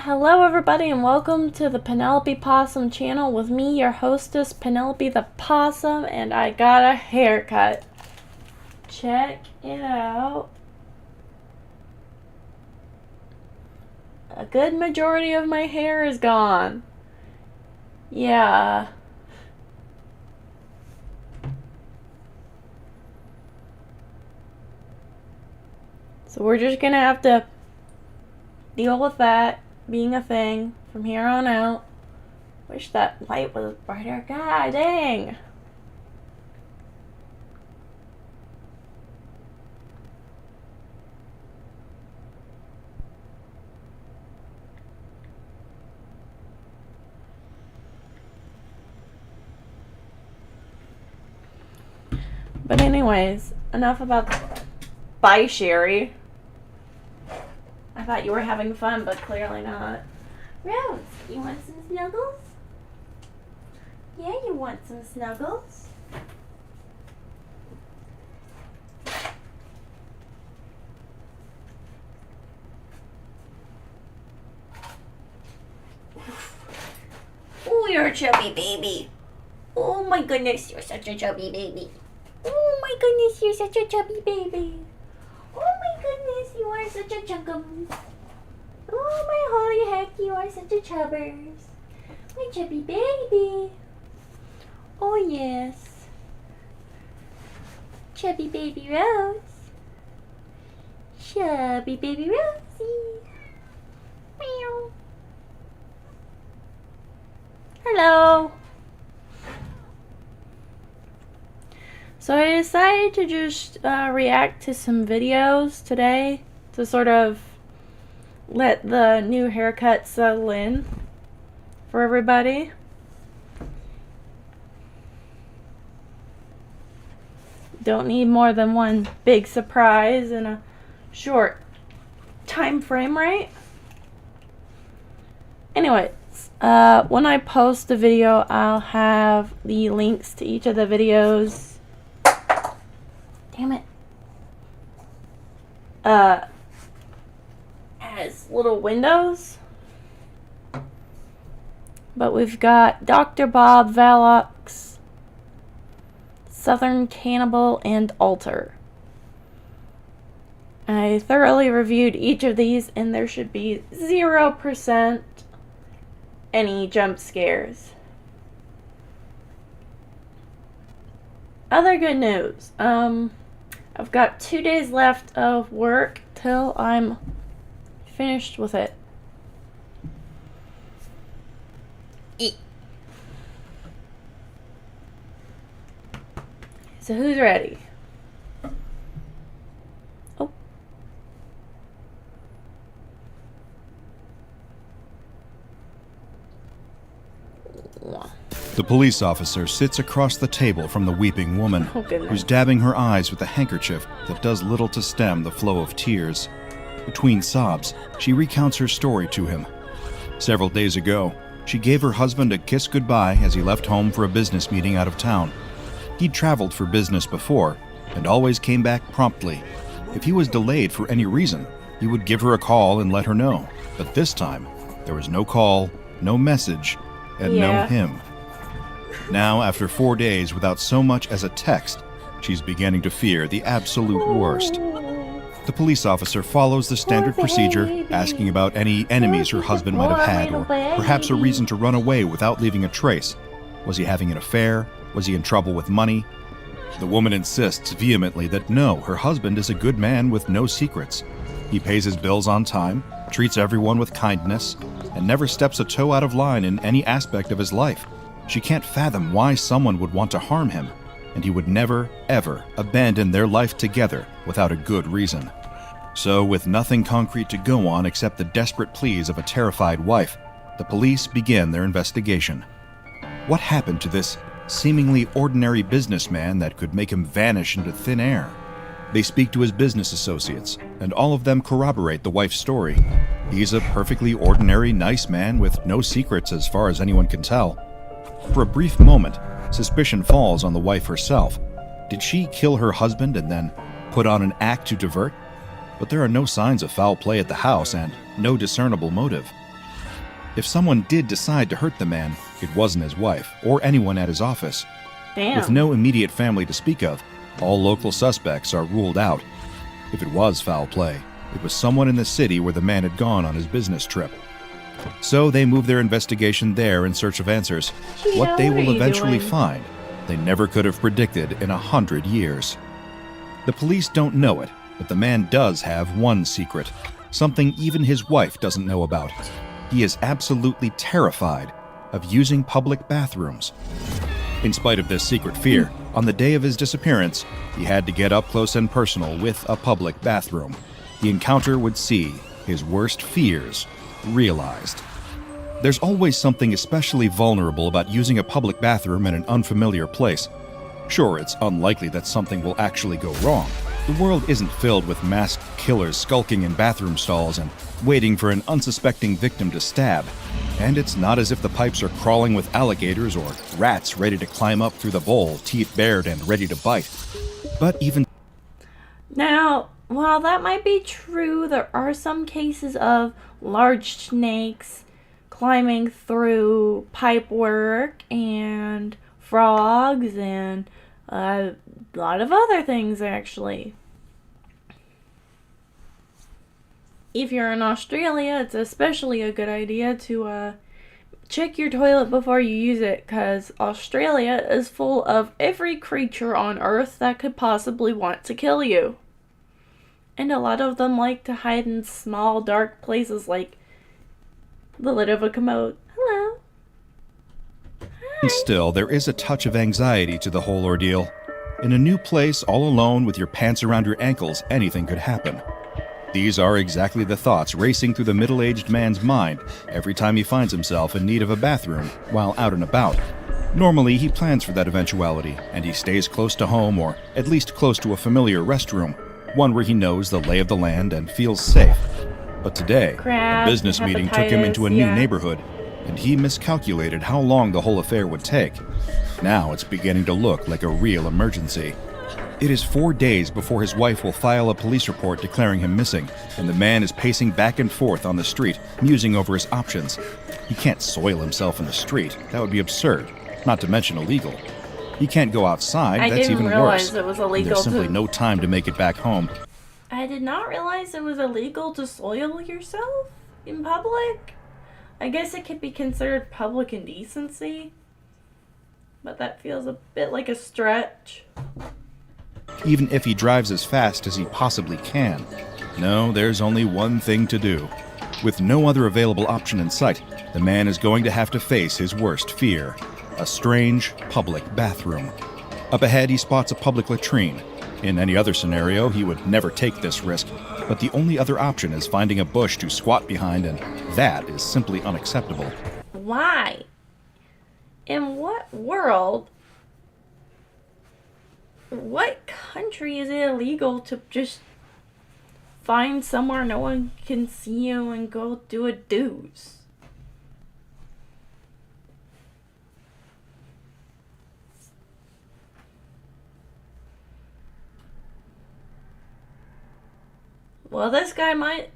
Hello everybody and welcome to the Penelope Possum channel with me, your hostess, Penelope the Possum, and I got a haircut. Check it out. A good majority of my hair is gone. Yeah. So we're just gonna have to deal with that being a thing from here on out. Wish that light was brighter. God dang. But anyways, enough about that. Bye, Sherry. I thought you were having fun, but clearly not. Rose, you want some snuggles? Yeah, you want some snuggles? Oh, you're a chubby baby. Oh my goodness, you're such a chubby baby. Oh my goodness, you're such a chubby baby. Oh my goodness, you are such a chunkums. Oh my holy heck, you are such a chubbers. My chubby baby. Oh yes. Chubby baby Rose. Chubby baby Rosie. Meow. Hello. So I decided to just react to some videos today to sort of let the new haircut settle in for everybody. Don't need more than one big surprise in a short time frame, right? Anyways, when I post the video, I'll have the links to each of the videos. Damn it. Has little windows. But we've got Dr. Bob Valox, Southern Cannibal, and Alter. I thoroughly reviewed each of these, and there should be 0% any jump scares. Other good news. I've got 2 days left of work till I'm finished with it. So who's ready? Oh. The police officer sits across the table from the weeping woman, who's dabbing her eyes with a handkerchief that does little to stem the flow of tears. Between sobs, she recounts her story to him. Several days ago, she gave her husband a kiss goodbye as he left home for a business meeting out of town. He'd traveled for business before, and always came back promptly. If he was delayed for any reason, he would give her a call and let her know. But this time, there was no call, no message, and no him. Now, after 4 days without so much as a text, she's beginning to fear the absolute worst. The police officer follows the standard procedure, asking about any enemies her husband might have had, or perhaps a reason to run away without leaving a trace. Was he having an affair? Was he in trouble with money? The woman insists vehemently that no, her husband is a good man with no secrets. He pays his bills on time, treats everyone with kindness, and never steps a toe out of line in any aspect of his life. She can't fathom why someone would want to harm him, and he would never, ever abandon their life together without a good reason. So, with nothing concrete to go on except the desperate pleas of a terrified wife, the police begin their investigation. What happened to this seemingly ordinary businessman that could make him vanish into thin air? They speak to his business associates, and all of them corroborate the wife's story. He's a perfectly ordinary, nice man with no secrets as far as anyone can tell. For a brief moment, suspicion falls on the wife herself. Did she kill her husband and then put on an act to divert? But there are no signs of foul play at the house and no discernible motive. If someone did decide to hurt the man, it wasn't his wife or anyone at his office. Damn. With no immediate family to speak of, all local suspects are ruled out. If it was foul play, it was someone in the city where the man had gone on his business trip. So they move their investigation there in search of answers. Cheetah, What they what are will you eventually doing? find, they never could have predicted in 100 years. The police don't know it, but the man does have one secret, something even his wife doesn't know about. He is absolutely terrified of using public bathrooms. In spite of this secret fear, on the day of his disappearance, he had to get up close and personal with a public bathroom. The encounter would see his worst fears realized. There's always something especially vulnerable about using a public bathroom in an unfamiliar place. Sure, it's unlikely that something will actually go wrong. The world isn't filled with masked killers skulking in bathroom stalls and waiting for an unsuspecting victim to stab. And it's not as if the pipes are crawling with alligators or rats ready to climb up through the bowl, teeth bared and ready to bite. But even Now, while that might be true, there are some cases of large snakes climbing through pipework and frogs and a lot of other things, actually. If you're in Australia, it's especially a good idea to check your toilet before you use it, because Australia is full of every creature on Earth that could possibly want to kill you. And a lot of them like to hide in small, dark places like the lid of a commode. Hello. still, there is a touch of anxiety to the whole ordeal. In a new place, all alone with your pants around your ankles, anything could happen. These are exactly the thoughts racing through the middle-aged man's mind every time he finds himself in need of a bathroom while out and about. Normally, he plans for that eventuality, and he stays close to home or at least close to a familiar restroom, one where he knows the lay of the land and feels safe. But today, Crab, a business meeting took him into a hepatitis, new yeah. neighborhood, and he miscalculated how long the whole affair would take. Now it's beginning to look like a real emergency. It is 4 days before his wife will file a police report declaring him missing, and the man is pacing back and forth on the street, musing over his options. He can't soil himself in the street. That would be absurd, not to mention illegal. He can't go outside. I That's didn't even realize worse. it was And illegal there's simply to... no time to make it back home. I did not realize it was illegal to soil yourself in public. I guess it could be considered public indecency, but that feels a bit like a stretch. Even if he drives as fast as he possibly can. No, there's only one thing to do. With no other available option in sight, the man is going to have to face his worst fear: a strange public bathroom. Up ahead, he spots a public latrine. In any other scenario, he would never take this risk, but the only other option is finding a bush to squat behind, and that is simply unacceptable. Why? In what world? What country is it illegal to just find somewhere no one can see you and go do a deuce? Well, this guy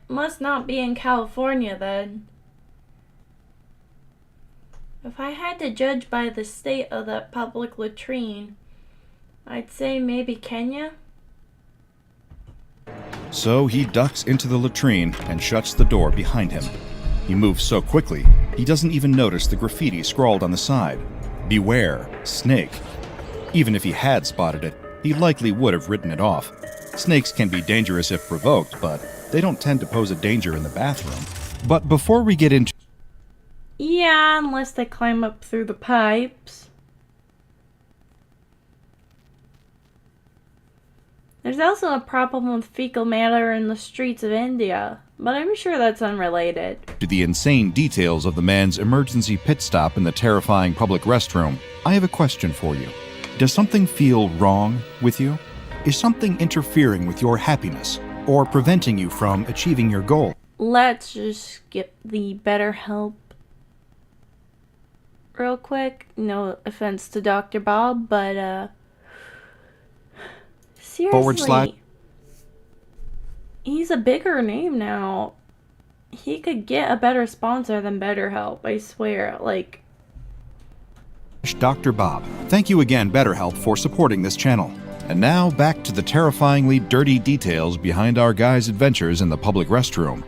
must not be in California then. If I had to judge by the state of that public latrine, I'd say maybe Kenya. So he ducks into the latrine and shuts the door behind him. He moves so quickly, he doesn't even notice the graffiti scrawled on the side. Beware, snake. Even if he had spotted it, he likely would have written it off. Snakes can be dangerous if provoked, but they don't tend to pose a danger in the bathroom. But before we get into... Yeah, unless they climb up through the pipes. There's also a problem with fecal matter in the streets of India, but I'm sure that's unrelated. to the insane details of the man's emergency pit stop in the terrifying public restroom, I have a question for you. Does something feel wrong with you? Is something interfering with your happiness or preventing you from achieving your goal? Let's just skip the BetterHelp real quick. No offense to Dr. Bob, but seriously. / He's a bigger name now. He could get a better sponsor than BetterHelp, I swear. Like, Dr. Bob. Thank you again, BetterHelp, for supporting this channel. And now back to the terrifyingly dirty details behind our guy's adventures in the public restroom.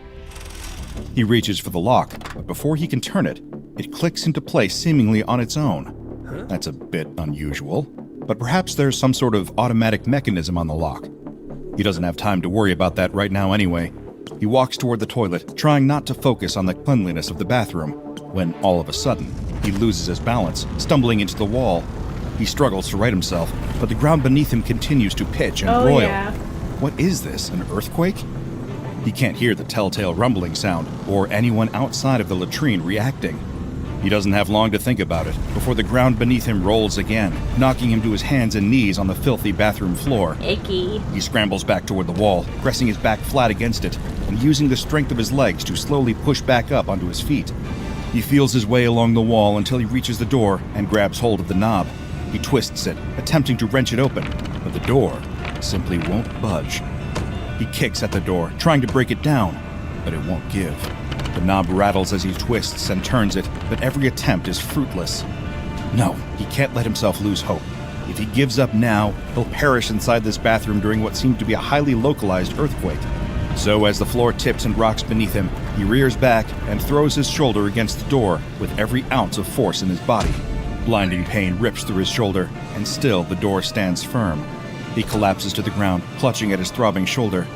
He reaches for the lock, but before he can turn it, it clicks into place seemingly on its own. That's a bit unusual, but perhaps there's some sort of automatic mechanism on the lock. He doesn't have time to worry about that right now anyway. He walks toward the toilet, trying not to focus on the cleanliness of the bathroom, when all of a sudden, he loses his balance, stumbling into the wall. He struggles to right himself, but the ground beneath him continues to pitch and roil. yeah. What is this, an earthquake? He can't hear the telltale rumbling sound, or anyone outside of the latrine reacting. He doesn't have long to think about it, before the ground beneath him rolls again, knocking him to his hands and knees on the filthy bathroom floor. icky. He scrambles back toward the wall, pressing his back flat against it, and using the strength of his legs to slowly push back up onto his feet. He feels his way along the wall until he reaches the door and grabs hold of the knob. He twists it, attempting to wrench it open, but the door simply won't budge. He kicks at the door, trying to break it down, but it won't give. The knob rattles as he twists and turns it, but every attempt is fruitless. No, he can't let himself lose hope. If he gives up now, he'll perish inside this bathroom during what seemed to be a highly localized earthquake. So as the floor tips and rocks beneath him, he rears back and throws his shoulder against the door with every ounce of force in his body. Blinding pain rips through his shoulder, and still the door stands firm. He collapses to the ground, clutching at his throbbing shoulder.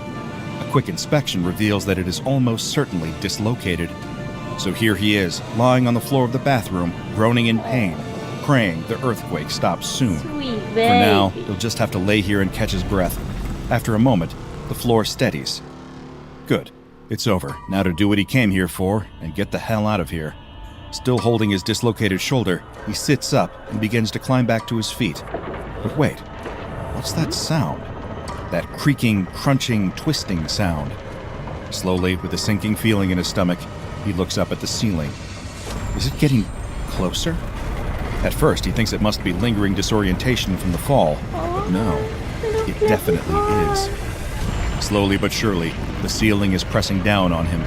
A quick inspection reveals that it is almost certainly dislocated. So here he is, lying on the floor of the bathroom, groaning in pain, praying the earthquake stops soon. Sweet baby. For now, he'll just have to lay here and catch his breath. After a moment, the floor steadies. Good. It's over. Now to do what he came here for and get the hell out of here. Still holding his dislocated shoulder, he sits up and begins to climb back to his feet. But wait, what's that sound? That creaking, crunching, twisting sound. Slowly, with a sinking feeling in his stomach, he looks up at the ceiling. Is it getting closer? At first, he thinks it must be lingering disorientation from the fall, but no, it definitely is. Slowly but surely, the ceiling is pressing down on him.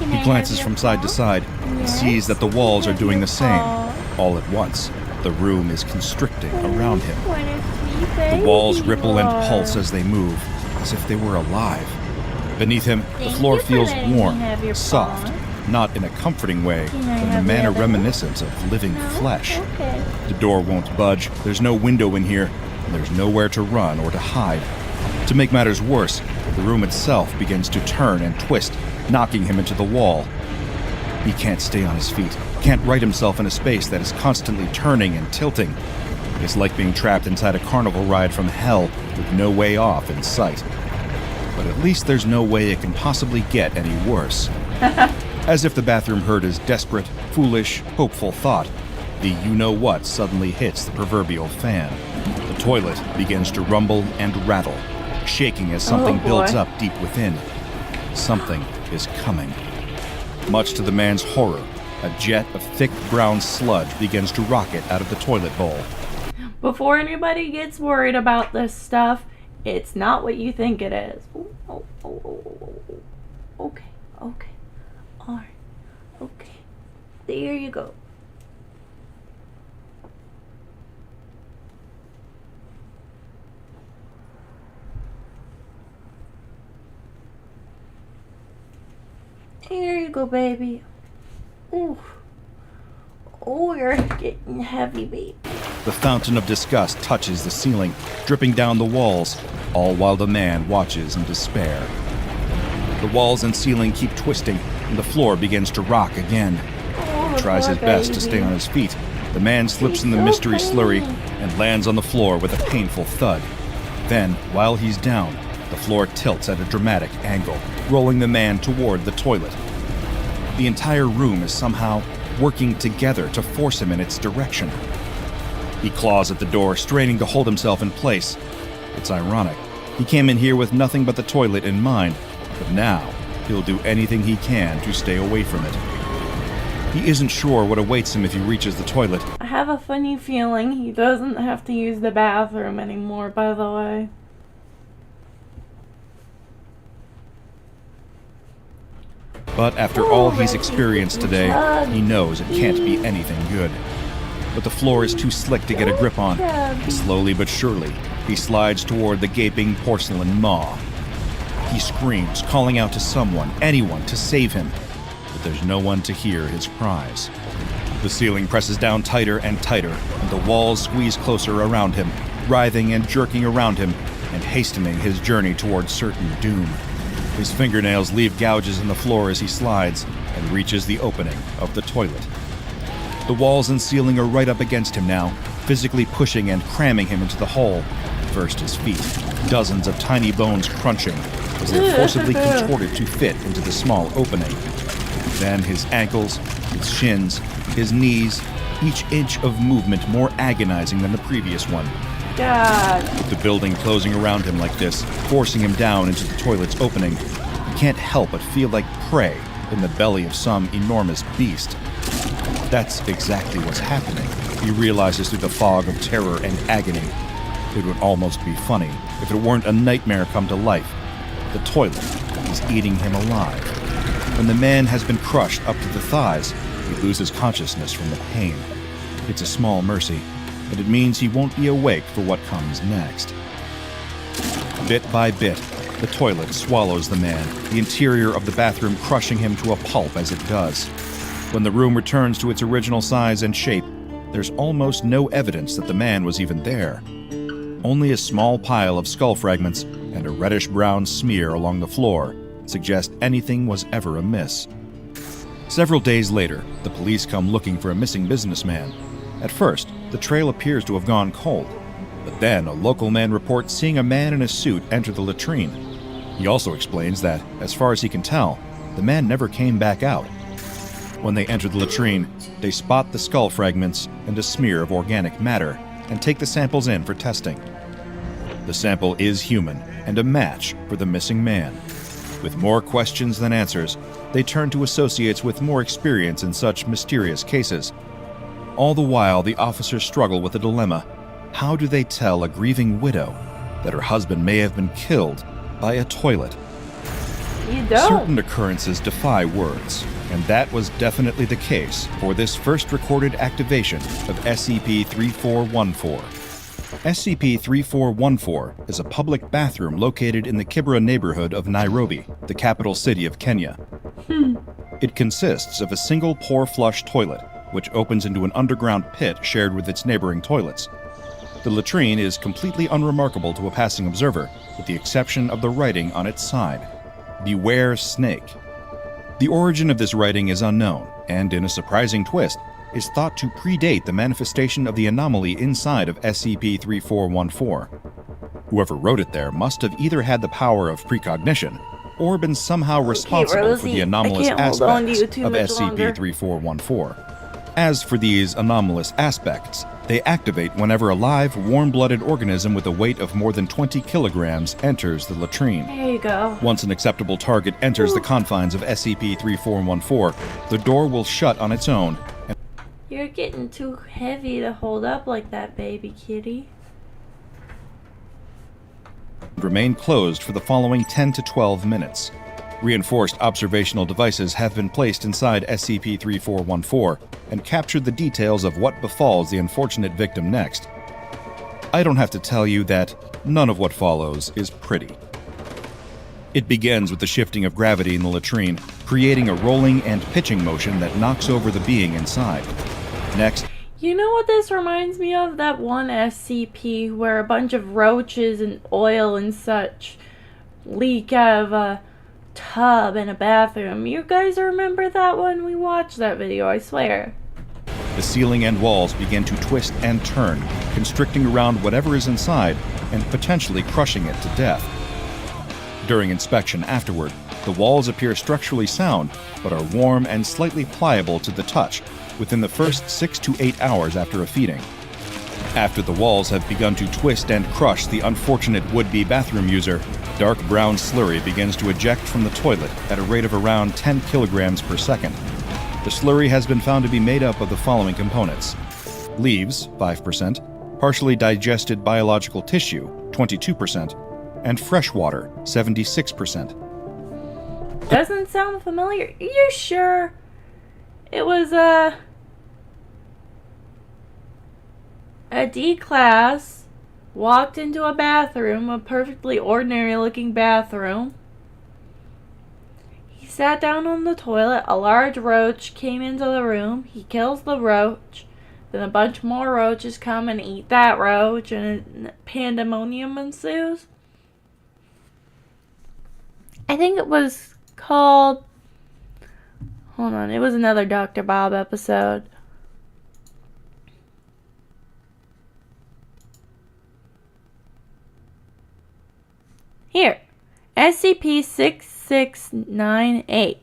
He glances from side to side and sees that the walls are doing the same. All at once, the room is constricting around him. The walls ripple and pulse as they move, as if they were alive. Beneath him, the floor feels warm, soft, not in a comforting way, but in a manner reminiscent of living flesh. The door won't budge, there's no window in here, and there's nowhere to run or to hide. To make matters worse, the room itself begins to turn and twist, knocking him into the wall. He can't stay on his feet, can't right himself in a space that is constantly turning and tilting. It's like being trapped inside a carnival ride from hell with no way off in sight. But at least there's no way it can possibly get any worse. As if the bathroom heard his desperate, foolish, hopeful thought, the you-know-what suddenly hits the proverbial fan. The toilet begins to rumble and rattle, shaking as something builds up deep within. Something is coming. Much to the man's horror, a jet of thick brown sludge begins to rocket out of the toilet bowl. Before anybody gets worried about this stuff, it's not what you think it is. Okay. Alright. Okay. There you go. There you go, baby. Ooh. Oh, you're getting heavy, baby. The fountain of disgust touches the ceiling, dripping down the walls, all while the man watches in despair. The walls and ceiling keep twisting, and the floor begins to rock again. He tries his best to stay on his feet. The man slips in the mystery slurry and lands on the floor with a painful thud. Then, while he's down, the floor tilts at a dramatic angle, rolling the man toward the toilet. The entire room is somehow working together to force him in its direction. He claws at the door, straining to hold himself in place. It's ironic. He came in here with nothing but the toilet in mind, but now he'll do anything he can to stay away from it. He isn't sure what awaits him if he reaches the toilet. I have a funny feeling he doesn't have to use the bathroom anymore, by the way. But after all he's experienced today, he knows it can't be anything good. But the floor is too slick to get a grip on. Slowly but surely, he slides toward the gaping porcelain maw. He screams, calling out to someone, anyone, to save him. But there's no one to hear his cries. The ceiling presses down tighter and tighter, and the walls squeeze closer around him, writhing and jerking around him, and hastening his journey towards certain doom. His fingernails leave gouges in the floor as he slides and reaches the opening of the toilet. The walls and ceiling are right up against him now, physically pushing and cramming him into the hole. First his feet, dozens of tiny bones crunching as they're forcibly contorted to fit into the small opening. Then his ankles, his shins, his knees, each inch of movement more agonizing than the previous one. God. With the building closing around him like this, forcing him down into the toilet's opening, he can't help but feel like prey in the belly of some enormous beast. That's exactly what's happening, he realizes through the fog of terror and agony. It would almost be funny if it weren't a nightmare come to life. The toilet is eating him alive. When the man has been crushed up to the thighs, he loses consciousness from the pain. It's a small mercy, but it means he won't be awake for what comes next. Bit by bit, the toilet swallows the man, the interior of the bathroom crushing him to a pulp as it does. When the room returns to its original size and shape, there's almost no evidence that the man was even there. Only a small pile of skull fragments and a reddish-brown smear along the floor suggest anything was ever amiss. Several days later, the police come looking for a missing businessman. At first, the trail appears to have gone cold, but then a local man reports seeing a man in a suit enter the latrine. He also explains that, as far as he can tell, the man never came back out. When they enter the latrine, they spot the skull fragments and a smear of organic matter and take the samples in for testing. The sample is human and a match for the missing man. With more questions than answers, they turn to associates with more experience in such mysterious cases. All the while, the officers struggle with a dilemma. How do they tell a grieving widow that her husband may have been killed by a toilet? You don't. Certain occurrences defy words, and that was definitely the case for this first recorded activation of SCP-3414. SCP-3414 is a public bathroom located in the Kibera neighborhood of Nairobi, the capital city of Kenya. It consists of a single pour flush toilet, which opens into an underground pit shared with its neighboring toilets. The latrine is completely unremarkable to a passing observer, with the exception of the writing on its side. Beware Snake. The origin of this writing is unknown, and in a surprising twist, is thought to predate the manifestation of the anomaly inside of SCP-3414. Whoever wrote it there must have either had the power of precognition, or been somehow responsible for the anomalous aspects of SCP-3414. As for these anomalous aspects, they activate whenever a live, warm-blooded organism with a weight of more than 20 kilograms enters the latrine. There you go. Once an acceptable target enters the confines of SCP-3414, the door will shut on its own. You're getting too heavy to hold up like that, baby kitty. Remain closed for the following 10 to 12 minutes. Reinforced observational devices have been placed inside SCP-3414 and captured the details of what befalls the unfortunate victim next. I don't have to tell you that none of what follows is pretty. It begins with the shifting of gravity in the latrine, creating a rolling and pitching motion that knocks over the being inside. Next, You know what this reminds me of? That one SCP where a bunch of roaches and oil and such leak out of a tub in a bathroom. You guys remember that one? We watched that video, I swear. the ceiling and walls begin to twist and turn, constricting around whatever is inside and potentially crushing it to death. During inspection afterward, the walls appear structurally sound, but are warm and slightly pliable to the touch within the first 6 to 8 hours after a feeding. After the walls have begun to twist and crush the unfortunate would-be bathroom user, dark brown slurry begins to eject from the toilet at a rate of around 10 kilograms per second. The slurry has been found to be made up of the following components: leaves, 5%, partially digested biological tissue, 22%, and fresh water, 76%. Doesn't sound familiar. Are you sure? It was a D class walked into a bathroom, a perfectly ordinary looking bathroom. He sat down on the toilet. A large roach came into the room. He kills the roach. Then a bunch more roaches come and eat that roach, and pandemonium ensues. I think it was called... Hold on, it was another Dr. Bob episode. Here, SCP-6698.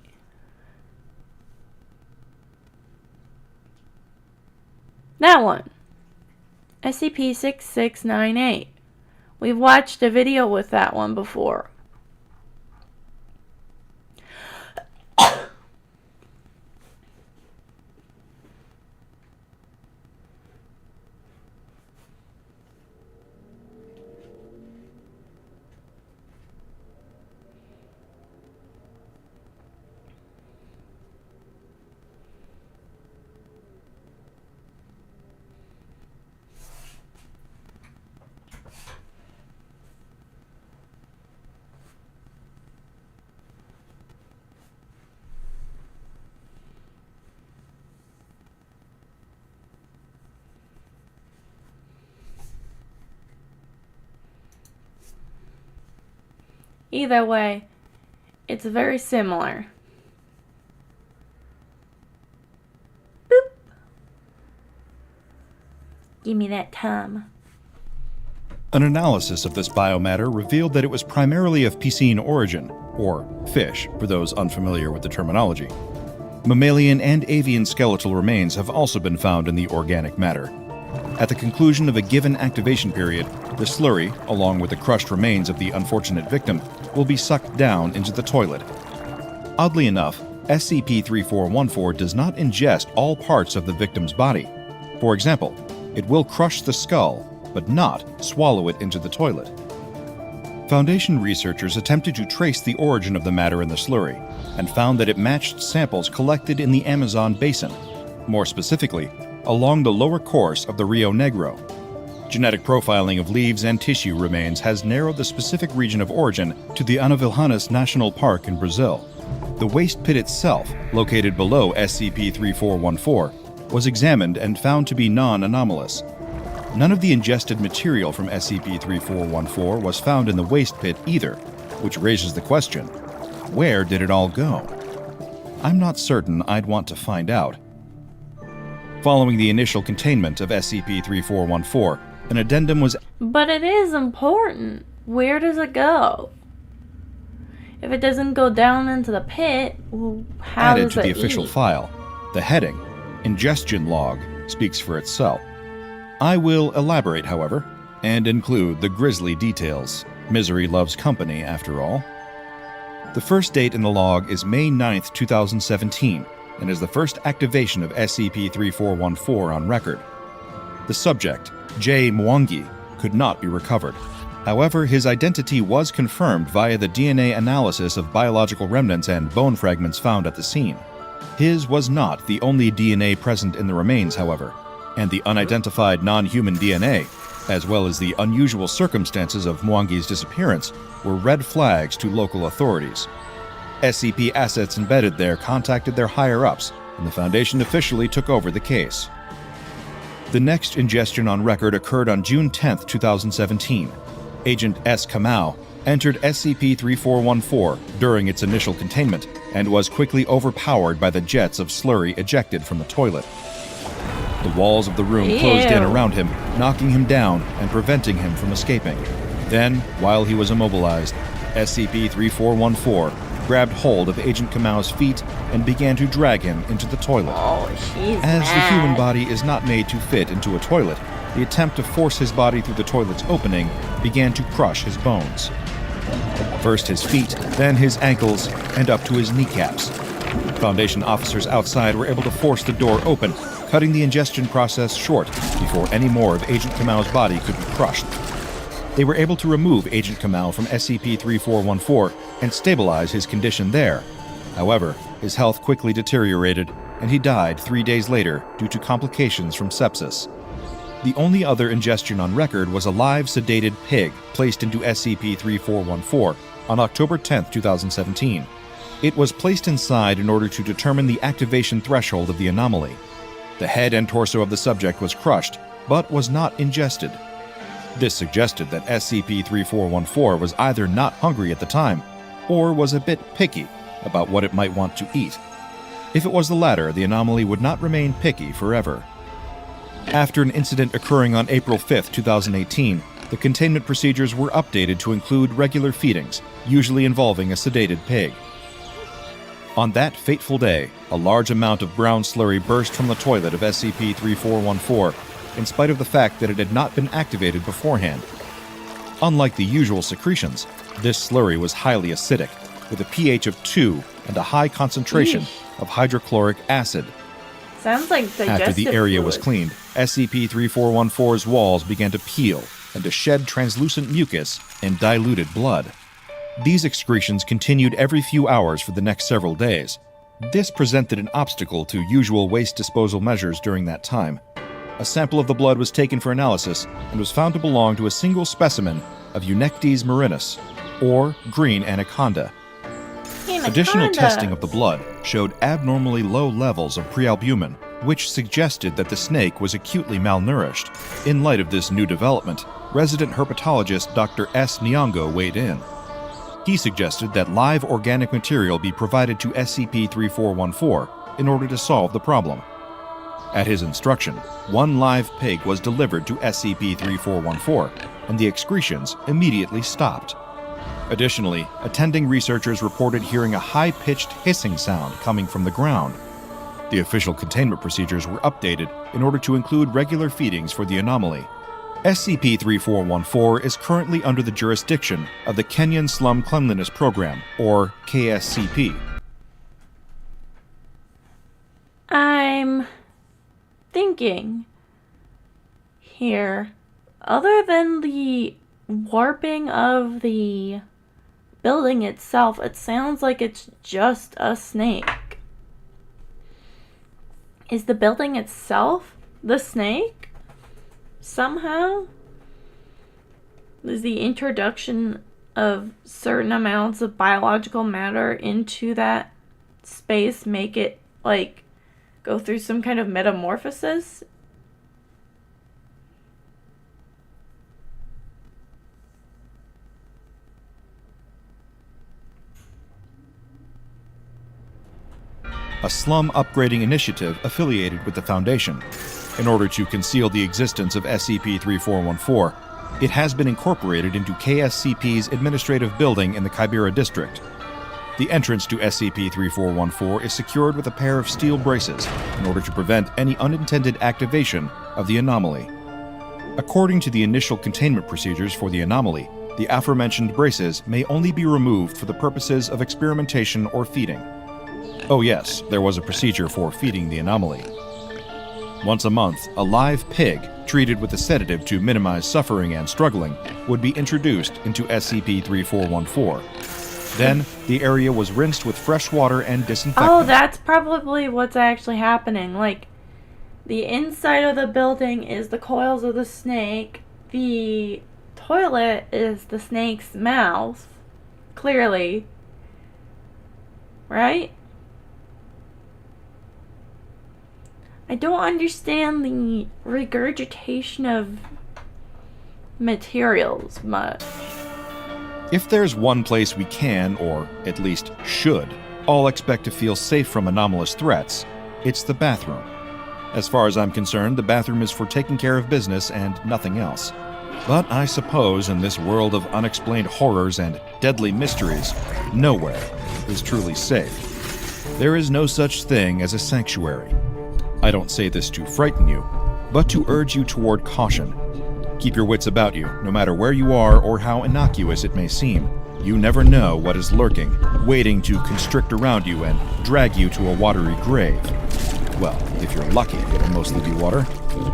That one. SCP-6698. We've watched a video with that one before. Either way, it's very similar. Boop. Give me that tum. An analysis of this biomatter revealed that it was primarily of piscine origin, or fish, for those unfamiliar with the terminology. Mammalian and avian skeletal remains have also been found in the organic matter. At the conclusion of a given activation period, the slurry, along with the crushed remains of the unfortunate victim, will be sucked down into the toilet. Oddly enough, SCP-3414 does not ingest all parts of the victim's body. For example, it will crush the skull, but not swallow it into the toilet. Foundation researchers attempted to trace the origin of the matter in the slurry, and found that it matched samples collected in the Amazon basin, more specifically, along the lower course of the Rio Negro. Genetic profiling of leaves and tissue remains has narrowed the specific region of origin to the Anavilhanas National Park in Brazil. The waste pit itself, located below SCP-3414, was examined and found to be non-anomalous. None of the ingested material from SCP-3414 was found in the waste pit either, which raises the question, where did it all go? I'm not certain I'd want to find out. Following the initial containment of SCP-3414, an addendum was... But it is important. Where does it go? If it doesn't go down into the pit, well, how added does to it the official eat? file. The heading, Ingestion Log, speaks for itself. I will elaborate, however, and include the grisly details. Misery loves company, after all. The first date in the log is May 9th, 2017, and is the first activation of SCP-3414 on record. The subject, J. Mwangi, could not be recovered. However, his identity was confirmed via the DNA analysis of biological remnants and bone fragments found at the scene. His was not the only DNA present in the remains, however, and the unidentified non-human DNA, as well as the unusual circumstances of Mwangi's disappearance, were red flags to local authorities. SCP assets embedded there contacted their higher-ups, and the Foundation officially took over the case. The next ingestion on record occurred on June 10, 2017. Agent S. Kamau entered SCP-3414 during its initial containment and was quickly overpowered by the jets of slurry ejected from the toilet. The walls of the room closed in around him, knocking him down and preventing him from escaping. Then, while he was immobilized, SCP-3414 grabbed hold of Agent Kamau's feet and began to drag him into the toilet. Oh, she's As mad. the human body is not made to fit into a toilet, the attempt to force his body through the toilet's opening began to crush his bones. First his feet, then his ankles, and up to his kneecaps. Foundation officers outside were able to force the door open, cutting the ingestion process short before any more of Agent Kamau's body could be crushed. They were able to remove Agent Kamau from SCP-3414 and stabilize his condition there. However, his health quickly deteriorated, and he died 3 days later due to complications from sepsis. The only other ingestion on record was a live sedated pig placed into SCP-3414 on October 10, 2017. It was placed inside in order to determine the activation threshold of the anomaly. The head and torso of the subject was crushed, but was not ingested. This suggested that SCP-3414 was either not hungry at the time, or was a bit picky about what it might want to eat. If it was the latter, the anomaly would not remain picky forever. After an incident occurring on April 5, 2018, the containment procedures were updated to include regular feedings, usually involving a sedated pig. On that fateful day, a large amount of brown slurry burst from the toilet of SCP-3414, in spite of the fact that it had not been activated beforehand. Unlike the usual secretions, this slurry was highly acidic, with a pH of 2 and a high concentration of hydrochloric acid. Sounds like digestive After the area fluid. was cleaned, SCP-3414's walls began to peel and to shed translucent mucus and diluted blood. These excretions continued every few hours for the next several days. This presented an obstacle to usual waste disposal measures during that time. A sample of the blood was taken for analysis and was found to belong to a single specimen of Eunectes marinus, or green anaconda. Additional testing of the blood showed abnormally low levels of prealbumin, which suggested that the snake was acutely malnourished. In light of this new development, resident herpetologist Dr. S. Nyong'o weighed in. He suggested that live organic material be provided to SCP-3414 in order to solve the problem. At his instruction, one live pig was delivered to SCP-3414, and the excretions immediately stopped. Additionally, attending researchers reported hearing a high-pitched hissing sound coming from the ground. The official containment procedures were updated in order to include regular feedings for the anomaly. SCP-3414 is currently under the jurisdiction of the Kenyan Slum Cleanliness Program, or KSCP. I'm thinking here, other than the warping of the building itself, it sounds like it's just a snake. Is the building itself the snake? Somehow? Does the introduction of certain amounts of biological matter into that space make it, like, go through some kind of metamorphosis? A slum upgrading initiative affiliated with the Foundation. In order to conceal the existence of SCP-3414, it has been incorporated into KSCP's administrative building in the Kibera district. The entrance to SCP-3414 is secured with a pair of steel braces in order to prevent any unintended activation of the anomaly. According to the initial containment procedures for the anomaly, the aforementioned braces may only be removed for the purposes of experimentation or feeding. Oh yes, there was a procedure for feeding the anomaly. Once a month, a live pig, treated with a sedative to minimize suffering and struggling, would be introduced into SCP-3414. Then, the area was rinsed with fresh water and disinfectant. Oh, that's probably what's actually happening. Like, the inside of the building is the coils of the snake. The toilet is the snake's mouth. Clearly. Right? I don't understand the regurgitation of materials much. If there's one place we can, or at least should, all expect to feel safe from anomalous threats, it's the bathroom. As far as I'm concerned, the bathroom is for taking care of business and nothing else. But I suppose in this world of unexplained horrors and deadly mysteries, nowhere is truly safe. There is no such thing as a sanctuary. I don't say this to frighten you, but to urge you toward caution. Keep your wits about you, no matter where you are or how innocuous it may seem. You never know what is lurking, waiting to constrict around you and drag you to a watery grave. Well, if you're lucky, it'll mostly be water.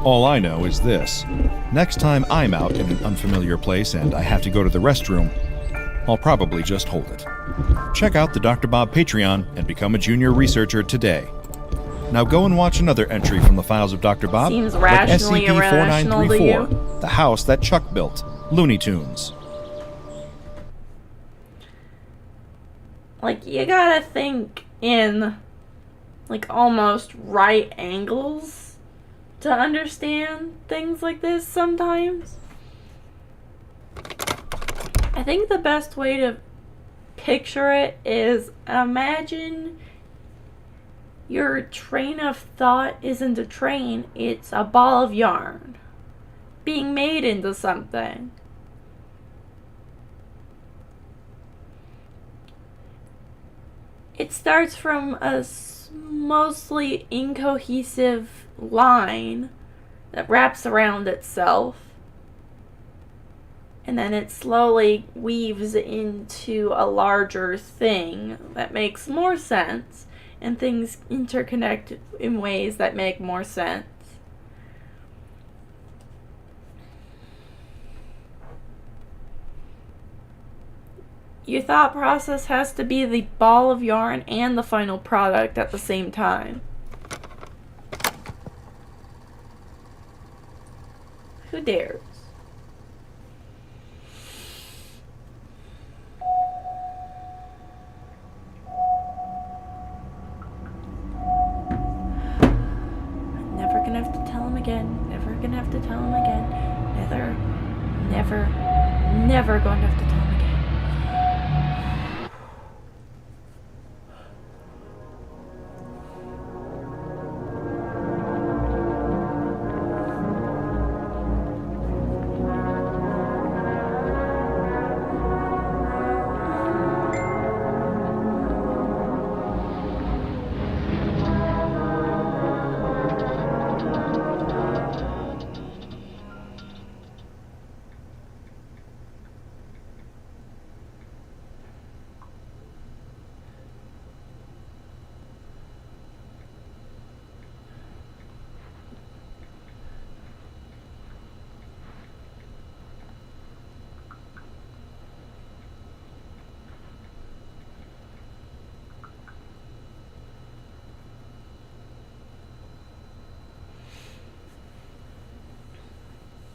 All I know is this. Next time I'm out in an unfamiliar place and I have to go to the restroom, I'll probably just hold it. Check out the Dr. Bob Patreon and become a junior researcher today. Now go and watch another entry from the files of Dr. Bob, Seems like rationally irrational to you. SCP-4934, the house that Chuck built, Looney Tunes. Like, you gotta think in, like, almost right angles to understand things like this sometimes. I think the best way to picture it is, imagine your train of thought isn't a train, it's a ball of yarn being made into something. It starts from a mostly incohesive line that wraps around itself, and then it slowly weaves into a larger thing that makes more sense, and things interconnect in ways that make more sense. Your thought process has to be the ball of yarn and the final product at the same time. Who dares? I'm never gonna have to tell him again. Never gonna have to tell him again. Never going to have to tell him again.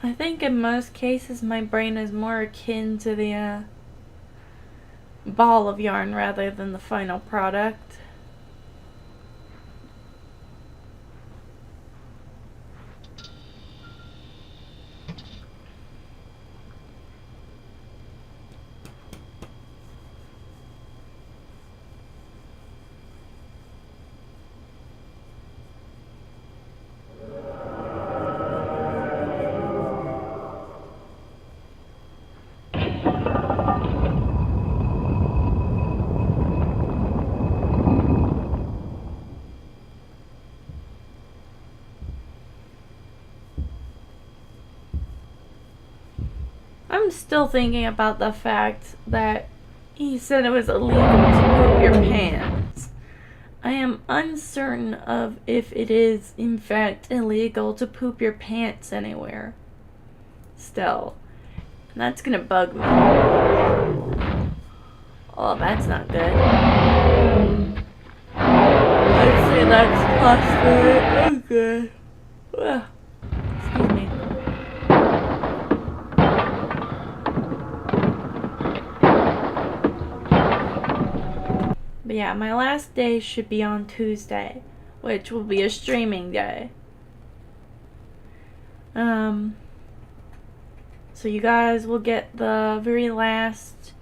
I think in most cases my brain is more akin to the ball of yarn rather than the final product. I'm still thinking about the fact that he said it was illegal to poop your pants. I am uncertain of if it is in fact illegal to poop your pants anywhere. Still. And that's gonna bug me. Oh, that's not good. I'd say that's possible. Okay. Well, excuse me. But yeah, my last day should be on Tuesday, which will be a streaming day. So you guys will get the very last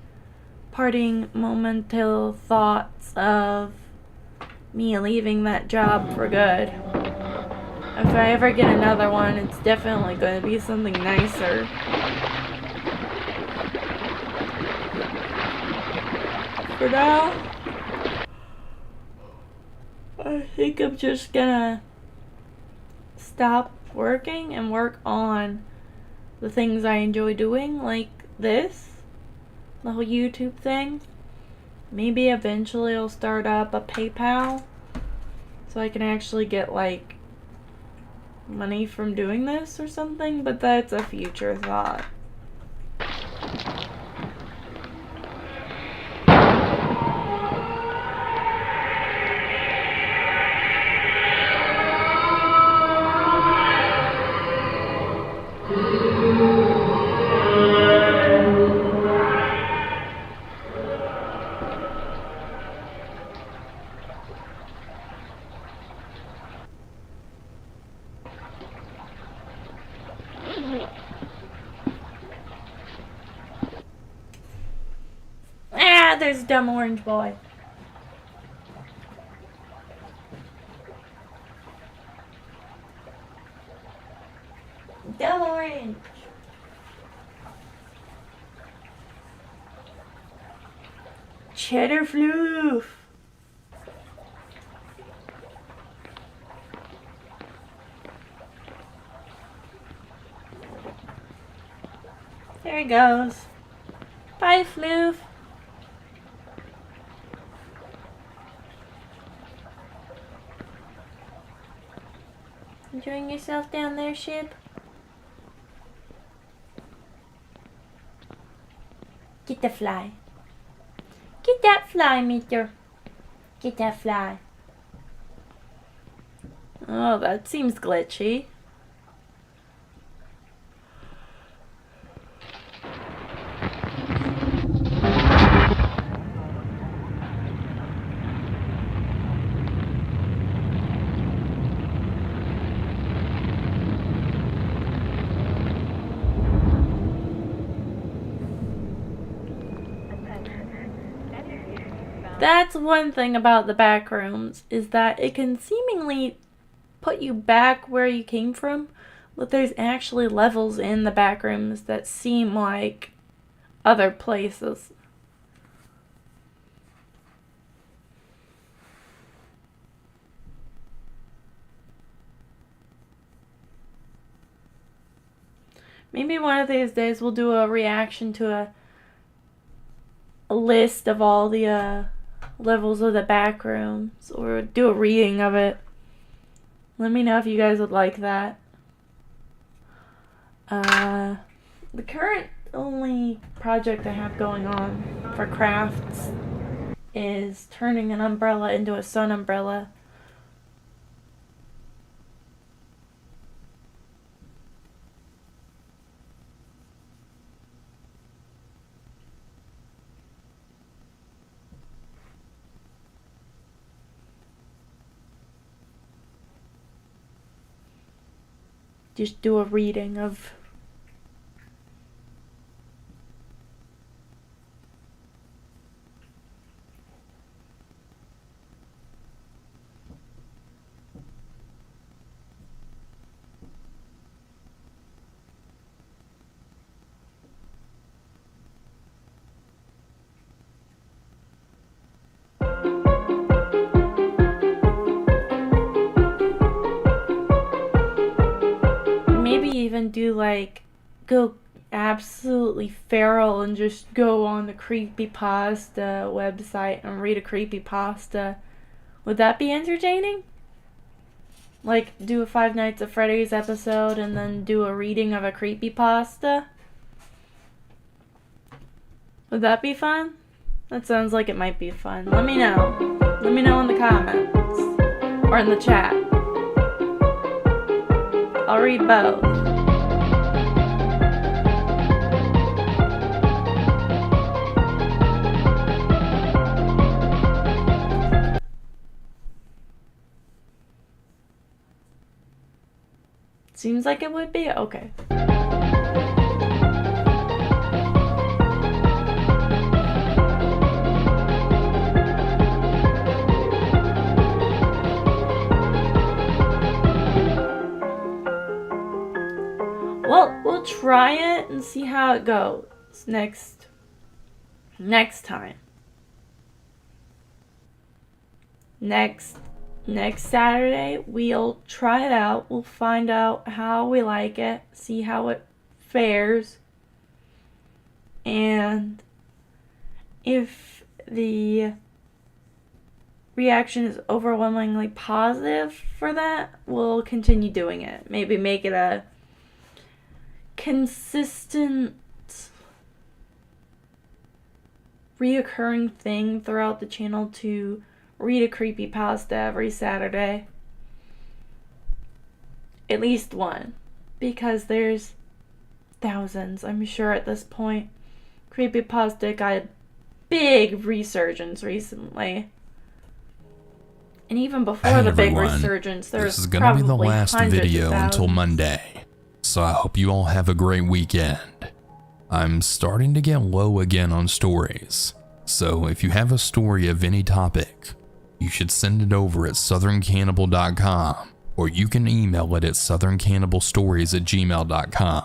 parting momental thoughts of me leaving that job for good. If I ever get another one, it's definitely going to be something nicer. For now, I think I'm just gonna stop working and work on the things I enjoy doing, like this, the whole YouTube thing. Maybe eventually I'll start up a PayPal so I can actually get like money from doing this or something, but that's a future thought. There's dumb orange boy. Dumb orange. Cheddar floof. There he goes. Bye, Floof. Enjoying yourself down there, Shib? Get the fly. Get that fly, meter. Get that fly. Oh, that seems glitchy. That's one thing about the back rooms, is that it can seemingly put you back where you came from, but there's actually levels in the back rooms that seem like other places. Maybe one of these days we'll do a reaction to a list of all the levels of the back rooms, or do a reading of it. Let me know if you guys would like that. The current only project I have going on for crafts is turning an umbrella into a sun umbrella. Just do a reading of even do like go absolutely feral and just go on the creepypasta website and read a creepypasta. Would that be entertaining? Like do a Five Nights at Freddy's episode and then do a reading of a creepypasta? Would that be fun? That sounds like it might be fun. Let me know. Let me know in the comments or in the chat. I'll read both. Seems like it would be? Okay. Well, we'll try it and see how it goes next time. Next Saturday, we'll try it out. We'll find out how we like it, see how it fares. And if the reaction is overwhelmingly positive for that, we'll continue doing it. Maybe make it a consistent, reoccurring thing throughout the channel to read a creepypasta every Saturday. At least one. Because there's thousands, I'm sure, at this point. Creepypasta got a big resurgence recently. And even before the big resurgence, there's this is gonna be the last video until Monday. So I hope you all have a great weekend. I'm starting to get low again on stories. So if you have a story of any topic, you should send it over at southerncannibal.com, or you can email it at southerncannibalstories@gmail.com.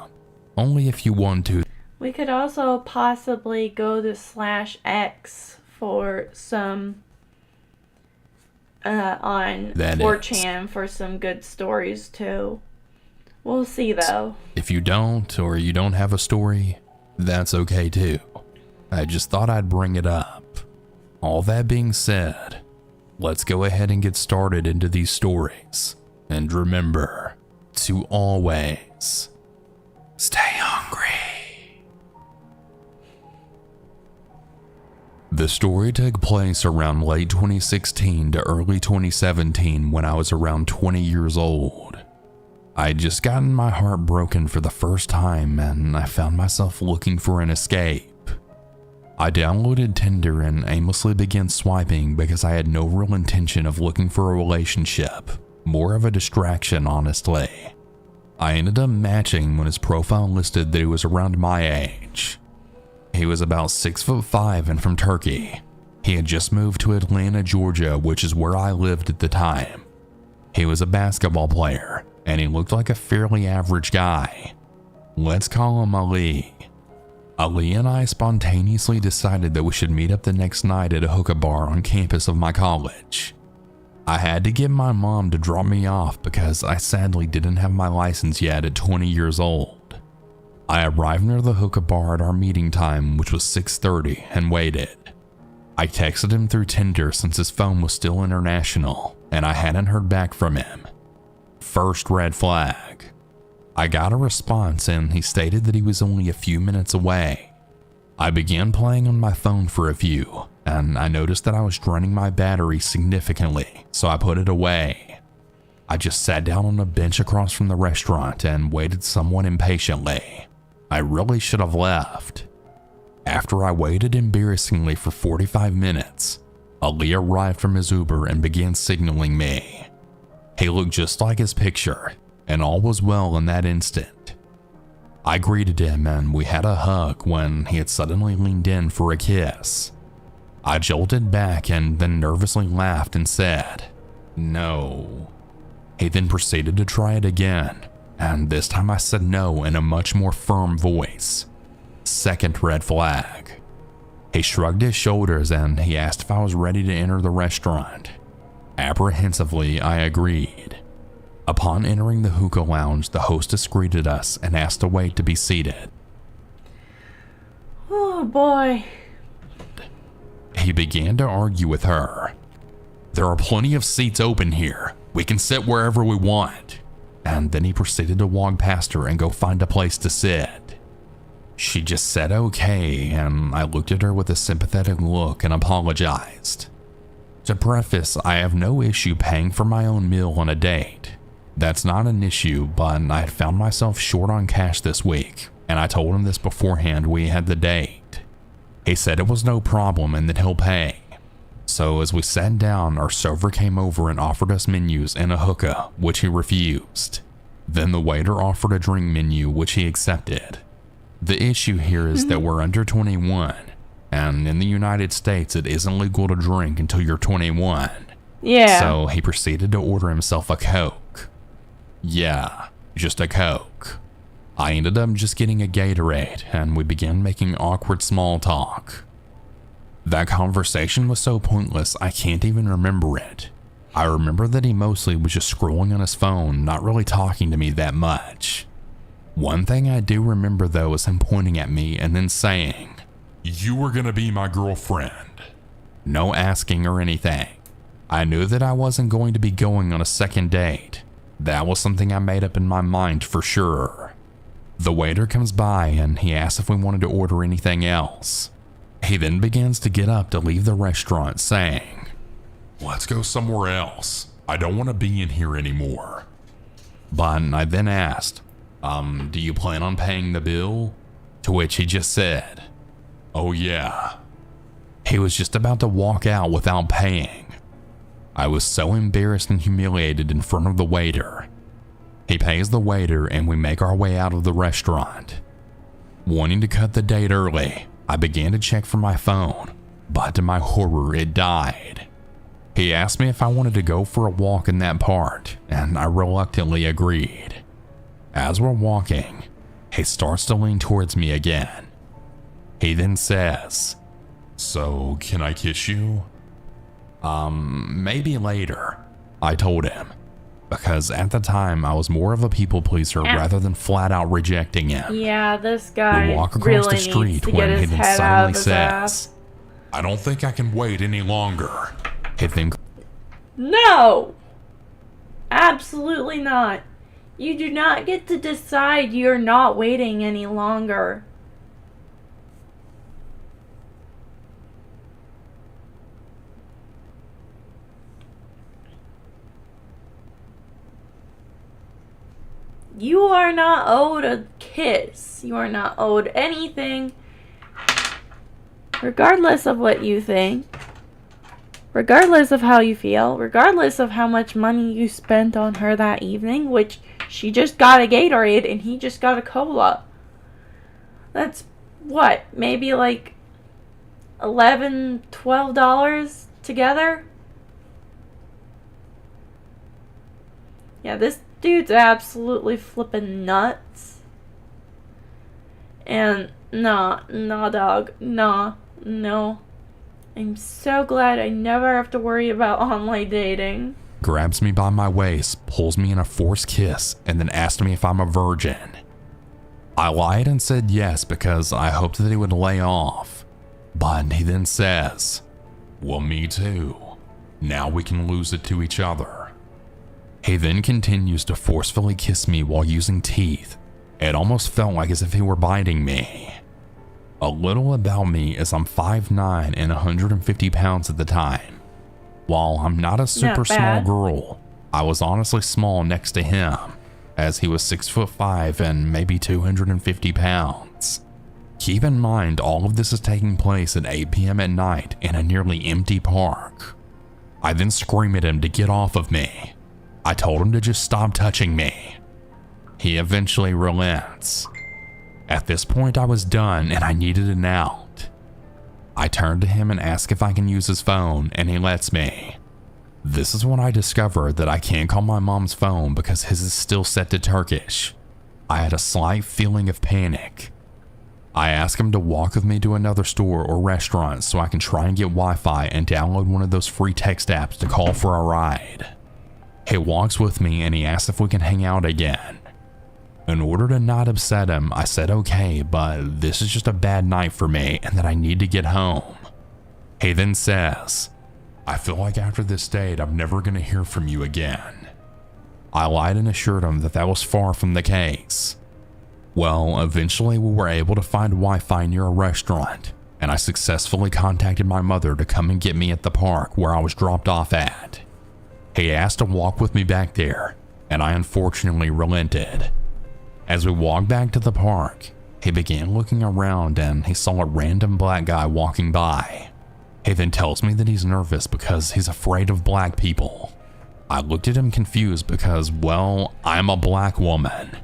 Only if you want to. We could also possibly go to /X for some on 4chan for some good stories too. We'll see though. If you don't, or you don't have a story, that's okay too. I just thought I'd bring it up. All that being said, let's go ahead and get started into these stories. And remember to always stay hungry. The story took place around late 2016 to early 2017 when I was around 20 years old. I'd just gotten my heart broken for the first time and I found myself looking for an escape. I downloaded Tinder and aimlessly began swiping because I had no real intention of looking for a relationship, more of a distraction honestly. I ended up matching when his profile listed that he was around my age. He was about 6'5" and from Turkey. He had just moved to Atlanta, Georgia, which is where I lived at the time. He was a basketball player, and he looked like a fairly average guy. Let's call him Ali. Ali and I spontaneously decided that we should meet up the next night at a hookah bar on campus of my college. I had to get my mom to drop me off because I sadly didn't have my license yet at 20 years old. I arrived near the hookah bar at our meeting time, which was 6:30, and waited. I texted him through Tinder since his phone was still international, and I hadn't heard back from him. First red flag. I got a response and he stated that he was only a few minutes away. I began playing on my phone for a few, and I noticed that I was draining my battery significantly, so I put it away. I just sat down on a bench across from the restaurant and waited somewhat impatiently. I really should have left. After I waited embarrassingly for 45 minutes, Ali arrived from his Uber and began signaling me. He looked just like his picture, and all was well in that instant. I greeted him and we had a hug when he had suddenly leaned in for a kiss. I jolted back and then nervously laughed and said, "No." He then proceeded to try it again, and this time I said no in a much more firm voice. Second red flag. He shrugged his shoulders and he asked if I was ready to enter the restaurant. Apprehensively, I agreed. Upon entering the hookah lounge, the hostess greeted us and asked to wait to be seated. Oh boy. He began to argue with her. "There are plenty of seats open here. We can sit wherever we want." And then he proceeded to walk past her and go find a place to sit. She just said okay, and I looked at her with a sympathetic look and apologized. To preface, I have no issue paying for my own meal on a date. That's not an issue, but I had found myself short on cash this week, and I told him this beforehand we had the date. He said it was no problem and that he'll pay. So as we sat down, our server came over and offered us menus and a hookah, which he refused. Then the waiter offered a drink menu, which he accepted. The issue here is that we're under 21, and in the United States it isn't legal to drink until you're 21. Yeah. So he proceeded to order himself a Coke. Yeah, just a Coke. I ended up just getting a Gatorade, and we began making awkward small talk. That conversation was so pointless I can't even remember it. I remember that he mostly was just scrolling on his phone, not really talking to me that much. One thing I do remember though is him pointing at me and then saying, "You were gonna be my girlfriend." No asking or anything. I knew that I wasn't going to be going on a second date. That was something I made up in my mind for sure. The waiter comes by and he asks if we wanted to order anything else. He then begins to get up to leave the restaurant saying, "Let's go somewhere else. I don't want to be in here anymore." But I then asked, "Do you plan on paying the bill?" To which he just said, "Oh yeah." He was just about to walk out without paying. I was so embarrassed and humiliated in front of the waiter. He pays the waiter and we make our way out of the restaurant. Wanting to cut the date early, I began to check for my phone, but to my horror, it died. He asked me if I wanted to go for a walk in that part, and I reluctantly agreed. As we're walking, he starts to lean towards me again. He then says, "So, can I kiss you?" Maybe later, I told him, because at the time I was more of a people pleaser rather than flat out rejecting him. Yeah, this guy We walk across really the needs street to get when he his then head out of suddenly his says, ass. "I don't think I can wait any longer." He then No! Absolutely not. You do not get to decide you're not waiting any longer. You are not owed a kiss. You are not owed anything. Regardless of what you think. Regardless of how you feel. Regardless of how much money you spent on her that evening. Which she just got a Gatorade and he just got a cola. That's what? Maybe like $11, $12 together? Yeah, this dude's absolutely flipping nuts. And nah, dog. Nah, no. I'm so glad I never have to worry about online dating. grabs me by my waist, pulls me in a forced kiss, and then asked me if I'm a virgin. I lied and said yes because I hoped that he would lay off. But he then says, "Well, me too. Now we can lose it to each other." He then continues to forcefully kiss me while using teeth. It almost felt like as if he were biting me. A little about me is I'm 5'9" and 150 pounds at the time. While I'm not a super small girl, I was honestly small next to him, as he was 6'5" and maybe 250 pounds. Keep in mind, all of this is taking place at 8 p.m. at night in a nearly empty park. I then scream at him to get off of me. I told him to just stop touching me. He eventually relents. At this point, I was done and I needed an out. I turned to him and asked if I can use his phone, and he lets me. This is when I discovered that I can't call my mom's phone because his is still set to Turkish. I had a slight feeling of panic. I asked him to walk with me to another store or restaurant so I can try and get Wi-Fi and download one of those free text apps to call for a ride. He walks with me and he asks if we can hang out again. In order to not upset him, I said okay, but this is just a bad night for me and that I need to get home. He then says, "I feel like after this date, I'm never going to hear from you again." I lied and assured him that that was far from the case. Well, eventually we were able to find Wi-Fi near a restaurant, and I successfully contacted my mother to come and get me at the park where I was dropped off at. He asked to walk with me back there, and I unfortunately relented. As we walked back to the park, he began looking around and he saw a random black guy walking by. He then tells me that he's nervous because he's afraid of black people. I looked at him confused because, well, I'm a black woman.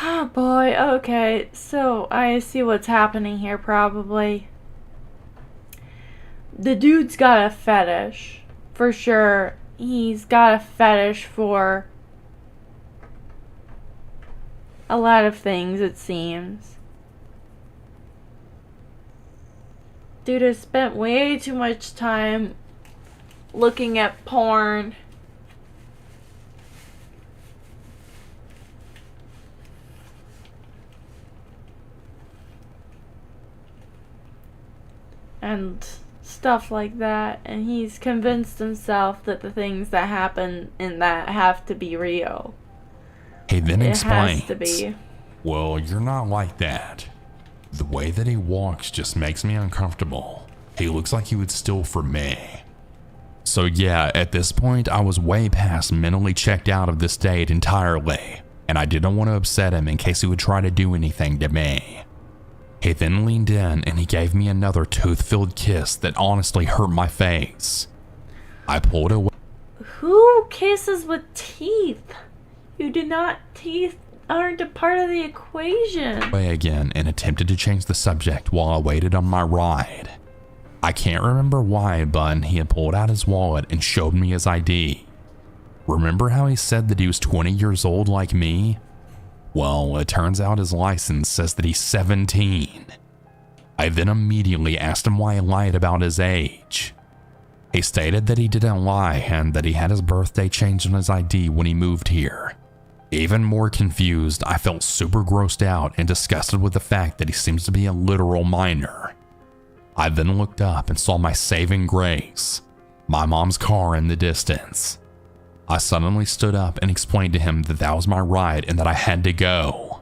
Oh boy, okay, so I see what's happening here probably. The dude's got a fetish, for sure. He's got a fetish for a lot of things, it seems. Dude has spent way too much time looking at porn. And stuff like that, and he's convinced himself that the things that happen in that have to be real. He then explains, has to be. "Well, you're not like that. The way that he walks just makes me uncomfortable. He looks like he would steal from me." So yeah, at this point I was way past mentally checked out of this date entirely, and I didn't want to upset him in case he would try to do anything to me. He then leaned in and he gave me another tooth-filled kiss that honestly hurt my face. I pulled away. Who kisses with teeth? You do not. Teeth aren't a part of the equation. Again and attempted to change the subject while I waited on my ride. I can't remember why, but he had pulled out his wallet and showed me his ID. Remember how he said that he was 20 years old like me? Well, it turns out his license says that he's 17. I then immediately asked him why he lied about his age. He stated that he didn't lie and that he had his birthday changed on his ID when he moved here. Even more confused, I felt super grossed out and disgusted with the fact that he seems to be a literal minor. I then looked up and saw my saving grace, my mom's car in the distance. I suddenly stood up and explained to him that that was my ride and that I had to go.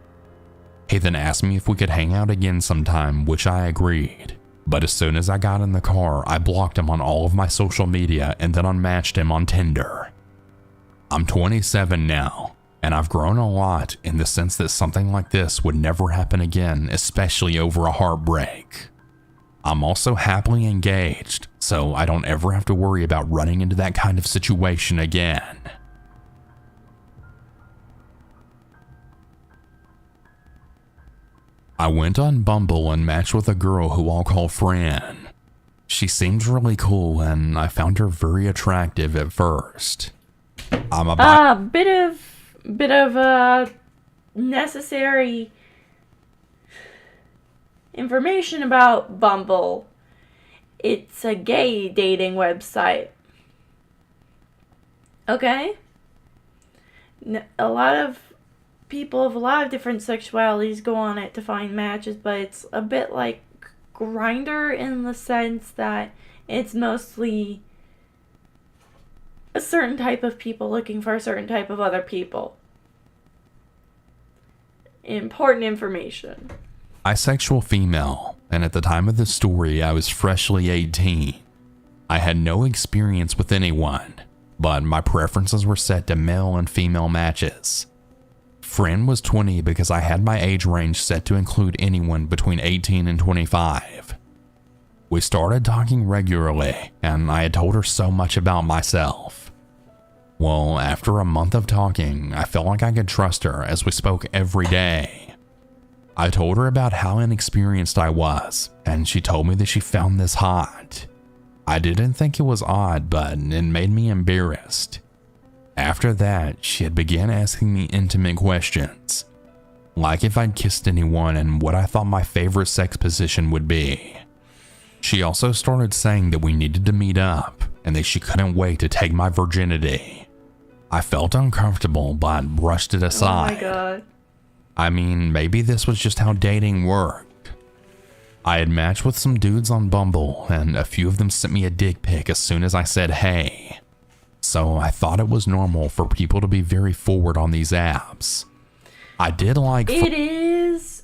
He then asked me if we could hang out again sometime, which I agreed. But as soon as I got in the car, I blocked him on all of my social media and then unmatched him on Tinder. I'm 27 now, and I've grown a lot in the sense that something like this would never happen again, especially over a heartbreak. I'm also happily engaged, so I don't ever have to worry about running into that kind of situation again. I went on Bumble and matched with a girl who I'll call Fran. She seems really cool and I found her very attractive at first. I'm a bit of necessary information about Bumble. It's a gay dating website. Okay? A lot of people of a lot of different sexualities go on it to find matches, but it's a bit like Grindr in the sense that it's mostly a certain type of people looking for a certain type of other people. Important information. Bisexual female, and at the time of the story, I was freshly 18. I had no experience with anyone, but my preferences were set to male and female matches. Fran was 20 because I had my age range set to include anyone between 18 and 25. We started talking regularly, and I had told her so much about myself. Well, after a month of talking, I felt like I could trust her as we spoke every day. I told her about how inexperienced I was, and she told me that she found this hot. I didn't think it was odd, but it made me embarrassed. After that, she had began asking me intimate questions, like if I'd kissed anyone and what I thought my favorite sex position would be. She also started saying that we needed to meet up, and that she couldn't wait to take my virginity. I felt uncomfortable, but brushed it aside. Oh my god. I mean, maybe this was just how dating worked. I had matched with some dudes on Bumble, and a few of them sent me a dick pic as soon as I said hey. So I thought it was normal for people to be very forward on these apps. I did like... It is,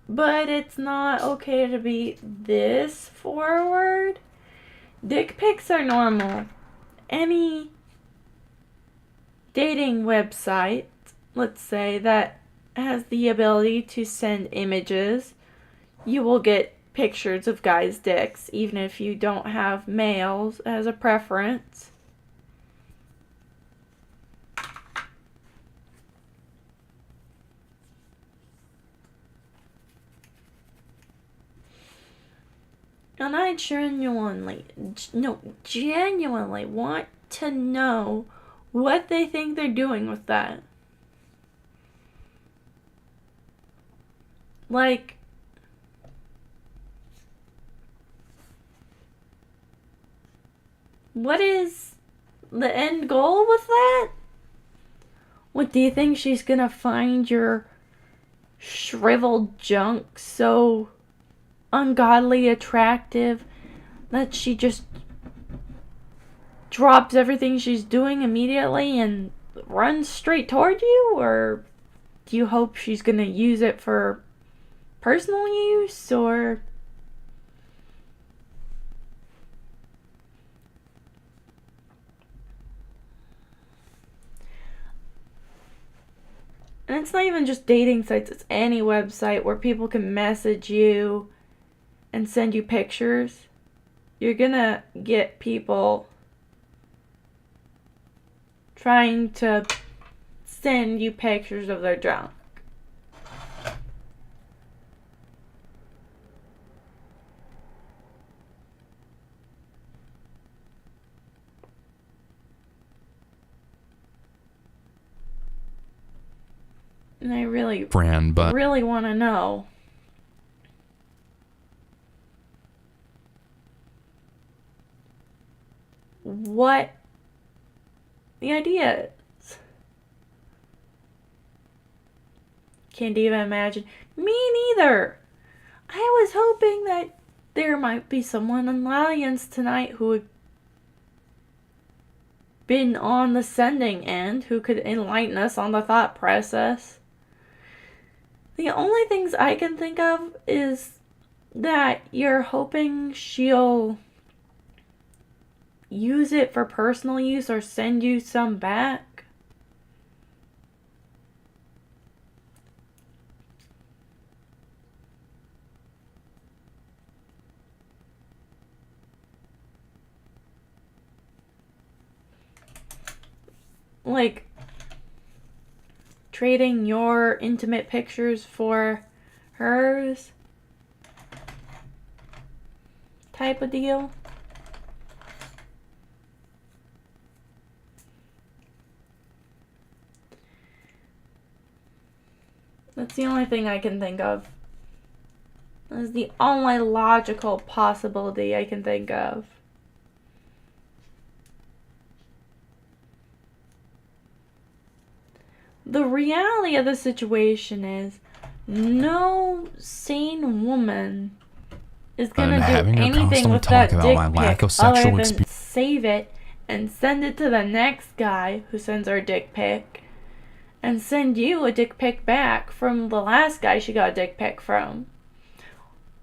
but it's not okay to be this forward. Dick pics are normal. Any dating website, let's say, that has the ability to send images, you will get pictures of guys' dicks, even if you don't have males as a preference. And I genuinely want to know what they think they're doing with that. Like, what is the end goal with that? What, do you think she's gonna find your shriveled junk so ungodly attractive that she just drops everything she's doing immediately and runs straight toward you? Or do you hope she's gonna use it for personal use? Or and it's not even just dating sites, it's any website where people can message you and send you pictures. You're gonna get people trying to send you pictures of their junk. And I really friend, but really want to know. What the idea is. Can't even imagine. Me neither. I was hoping that there might be someone in the audience tonight who had been on the sending end who could enlighten us on the thought process. The only things I can think of is that you're hoping she'll use it for personal use or send you some back. Like trading your intimate pictures for hers type of deal. That's the only thing I can think of. That's the only logical possibility I can think of. The reality of the situation is no sane woman is gonna do having her anything constantly with that talk about dick my lack pic of sexual other than experience. save it and send it to the next guy who sends her a dick pic and send you a dick pic back from the last guy she got a dick pic from.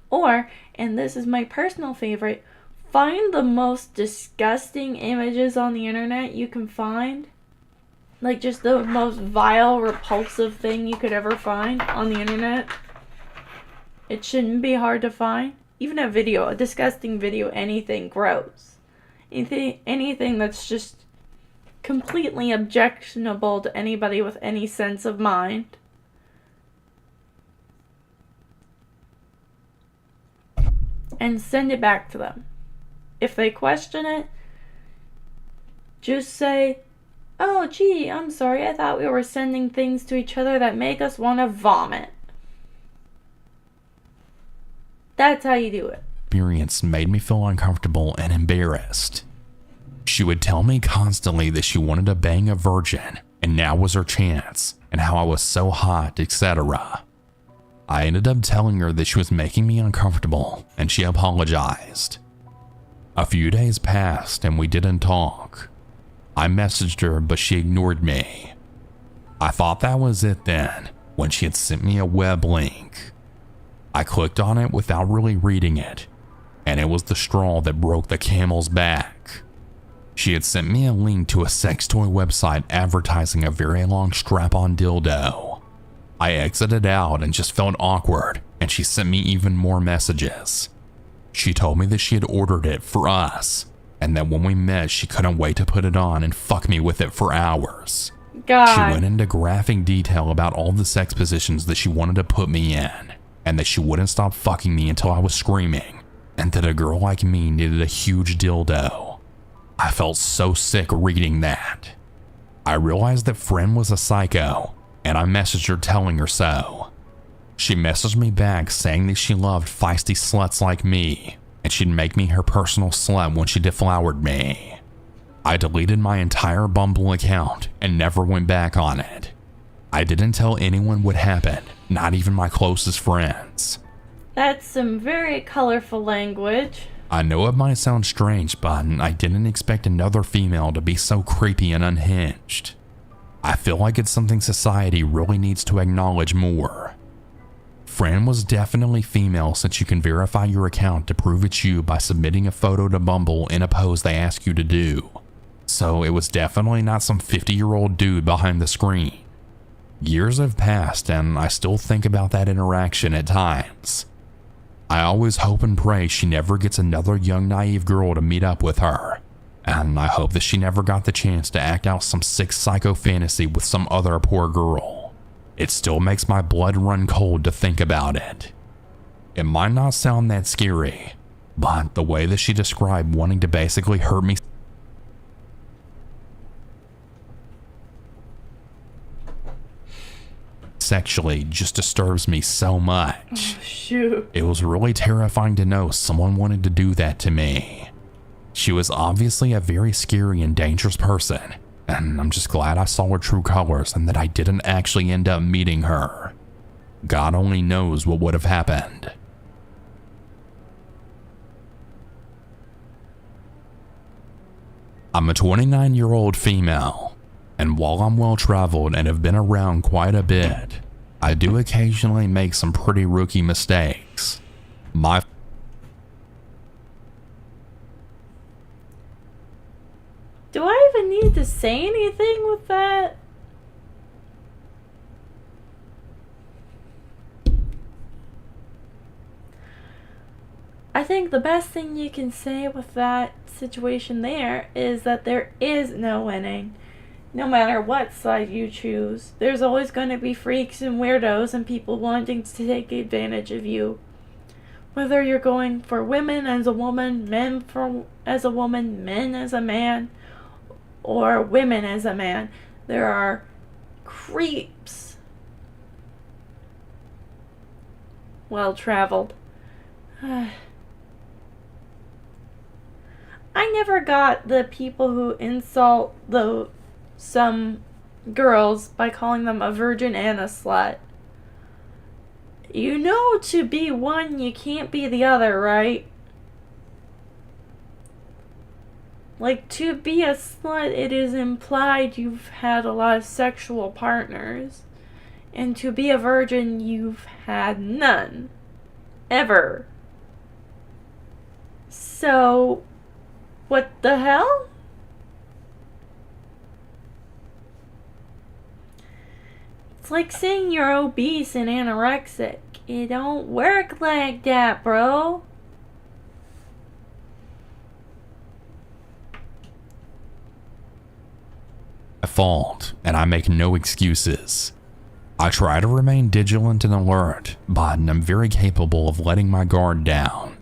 Or, and this is my personal favorite, find the most disgusting images on the internet you can find. Like just the most vile, repulsive thing you could ever find on the internet. It shouldn't be hard to find. Even a video, a disgusting video, anything gross. Anything that's just completely objectionable to anybody with any sense of mind. And send it back to them. If they question it, just say, "Oh, gee, I'm sorry. I thought we were sending things to each other that make us want to vomit." That's how you do it. Experience made me feel uncomfortable and embarrassed. She would tell me constantly that she wanted to bang a virgin and now was her chance, and how I was so hot, etc. I ended up telling her that she was making me uncomfortable, and she apologized. A few days passed and we didn't talk. I messaged her, but she ignored me. I thought that was it then, when she had sent me a web link. I clicked on it without really reading it, and it was the straw that broke the camel's back. She had sent me a link to a sex toy website advertising a very long strap-on dildo. I exited out and just felt awkward, and she sent me even more messages. She told me that she had ordered it for us, and that when we met she couldn't wait to put it on and fuck me with it for hours. God. She went into graphic detail about all the sex positions that she wanted to put me in, and that she wouldn't stop fucking me until I was screaming, and that a girl like me needed a huge dildo. I felt so sick reading that. I realized that friend was a psycho, and I messaged her telling her so. She messaged me back saying that she loved feisty sluts like me, and she'd make me her personal slut when she deflowered me. I deleted my entire Bumble account and never went back on it. I didn't tell anyone what happened, not even my closest friends. That's some very colorful language. I know it might sound strange, but I didn't expect another female to be so creepy and unhinged. I feel like it's something society really needs to acknowledge more. Fran was definitely female, since you can verify your account to prove it's you by submitting a photo to Bumble in a pose they ask you to do. So it was definitely not some 50-year-old dude behind the screen. Years have passed and I still think about that interaction at times. I always hope and pray she never gets another young naive girl to meet up with her, and I hope that she never got the chance to act out some sick psycho fantasy with some other poor girl. It still makes my blood run cold to think about it. It might not sound that scary, but the way that she described wanting to basically hurt me sexually just disturbs me so much. Shoot. It was really terrifying to know someone wanted to do that to me. She was obviously a very scary and dangerous person, and I'm just glad I saw her true colors and that I didn't actually end up meeting her. God only knows what would have happened. I'm a 29-year-old female, and while I'm well-traveled and have been around quite a bit, I do occasionally make some pretty rookie mistakes. Do I even need to say anything with that? I think the best thing you can say with that situation there is that there is no winning. No matter what side you choose, there's always going to be freaks and weirdos and people wanting to take advantage of you. Whether you're going for women as a woman, men as a woman, men as a man, or women as a man, there are creeps. Well traveled. I never got the people who insult some girls by calling them a virgin and a slut. You know, to be one, you can't be the other, right? Like, to be a slut, it is implied you've had a lot of sexual partners. And to be a virgin, you've had none. Ever. So, what the hell? It's like saying you're obese and anorexic. It don't work like that, bro. Fault, and I make no excuses. I try to remain vigilant and alert, but I'm very capable of letting my guard down.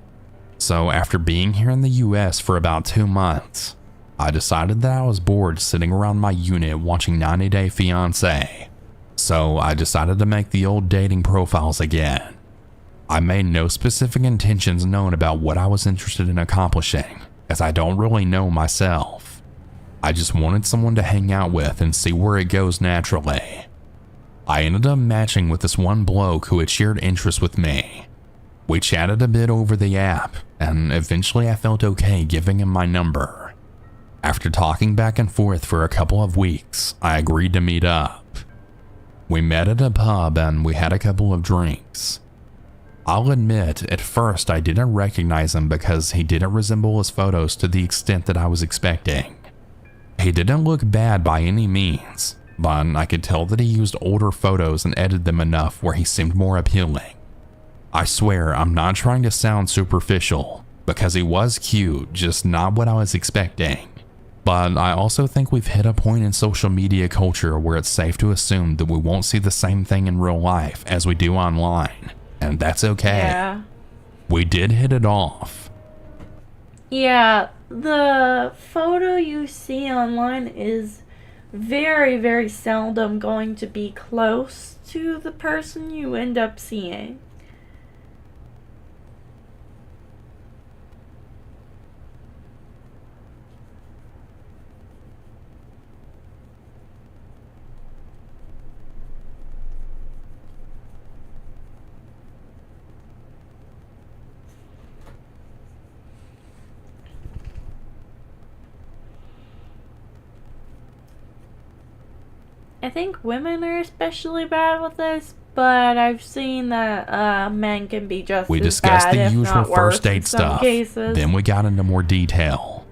So after being here in the US for about 2 months, I decided that I was bored sitting around my unit watching 90 Day Fiancé. So I decided to make the old dating profiles again. I made no specific intentions known about what I was interested in accomplishing, as I don't really know myself. I just wanted someone to hang out with and see where it goes naturally. I ended up matching with this one bloke who had shared interests with me. We chatted a bit over the app, and eventually I felt okay giving him my number. After talking back and forth for a couple of weeks, I agreed to meet up. We met at a pub and we had a couple of drinks. I'll admit, at first I didn't recognize him because he didn't resemble his photos to the extent that I was expecting. He didn't look bad by any means, but I could tell that he used older photos and edited them enough where he seemed more appealing. I swear I'm not trying to sound superficial, because he was cute, just not what I was expecting. But I also think we've hit a point in social media culture where it's safe to assume that we won't see the same thing in real life as we do online, and that's okay. Yeah. We did hit it off. Yeah, the photo you see online is very, very seldom going to be close to the person you end up seeing. I think women are especially bad with this, but I've seen that men can be just We as discussed bad, the if usual not worse first date in some stuff, cases. then we got into more detail.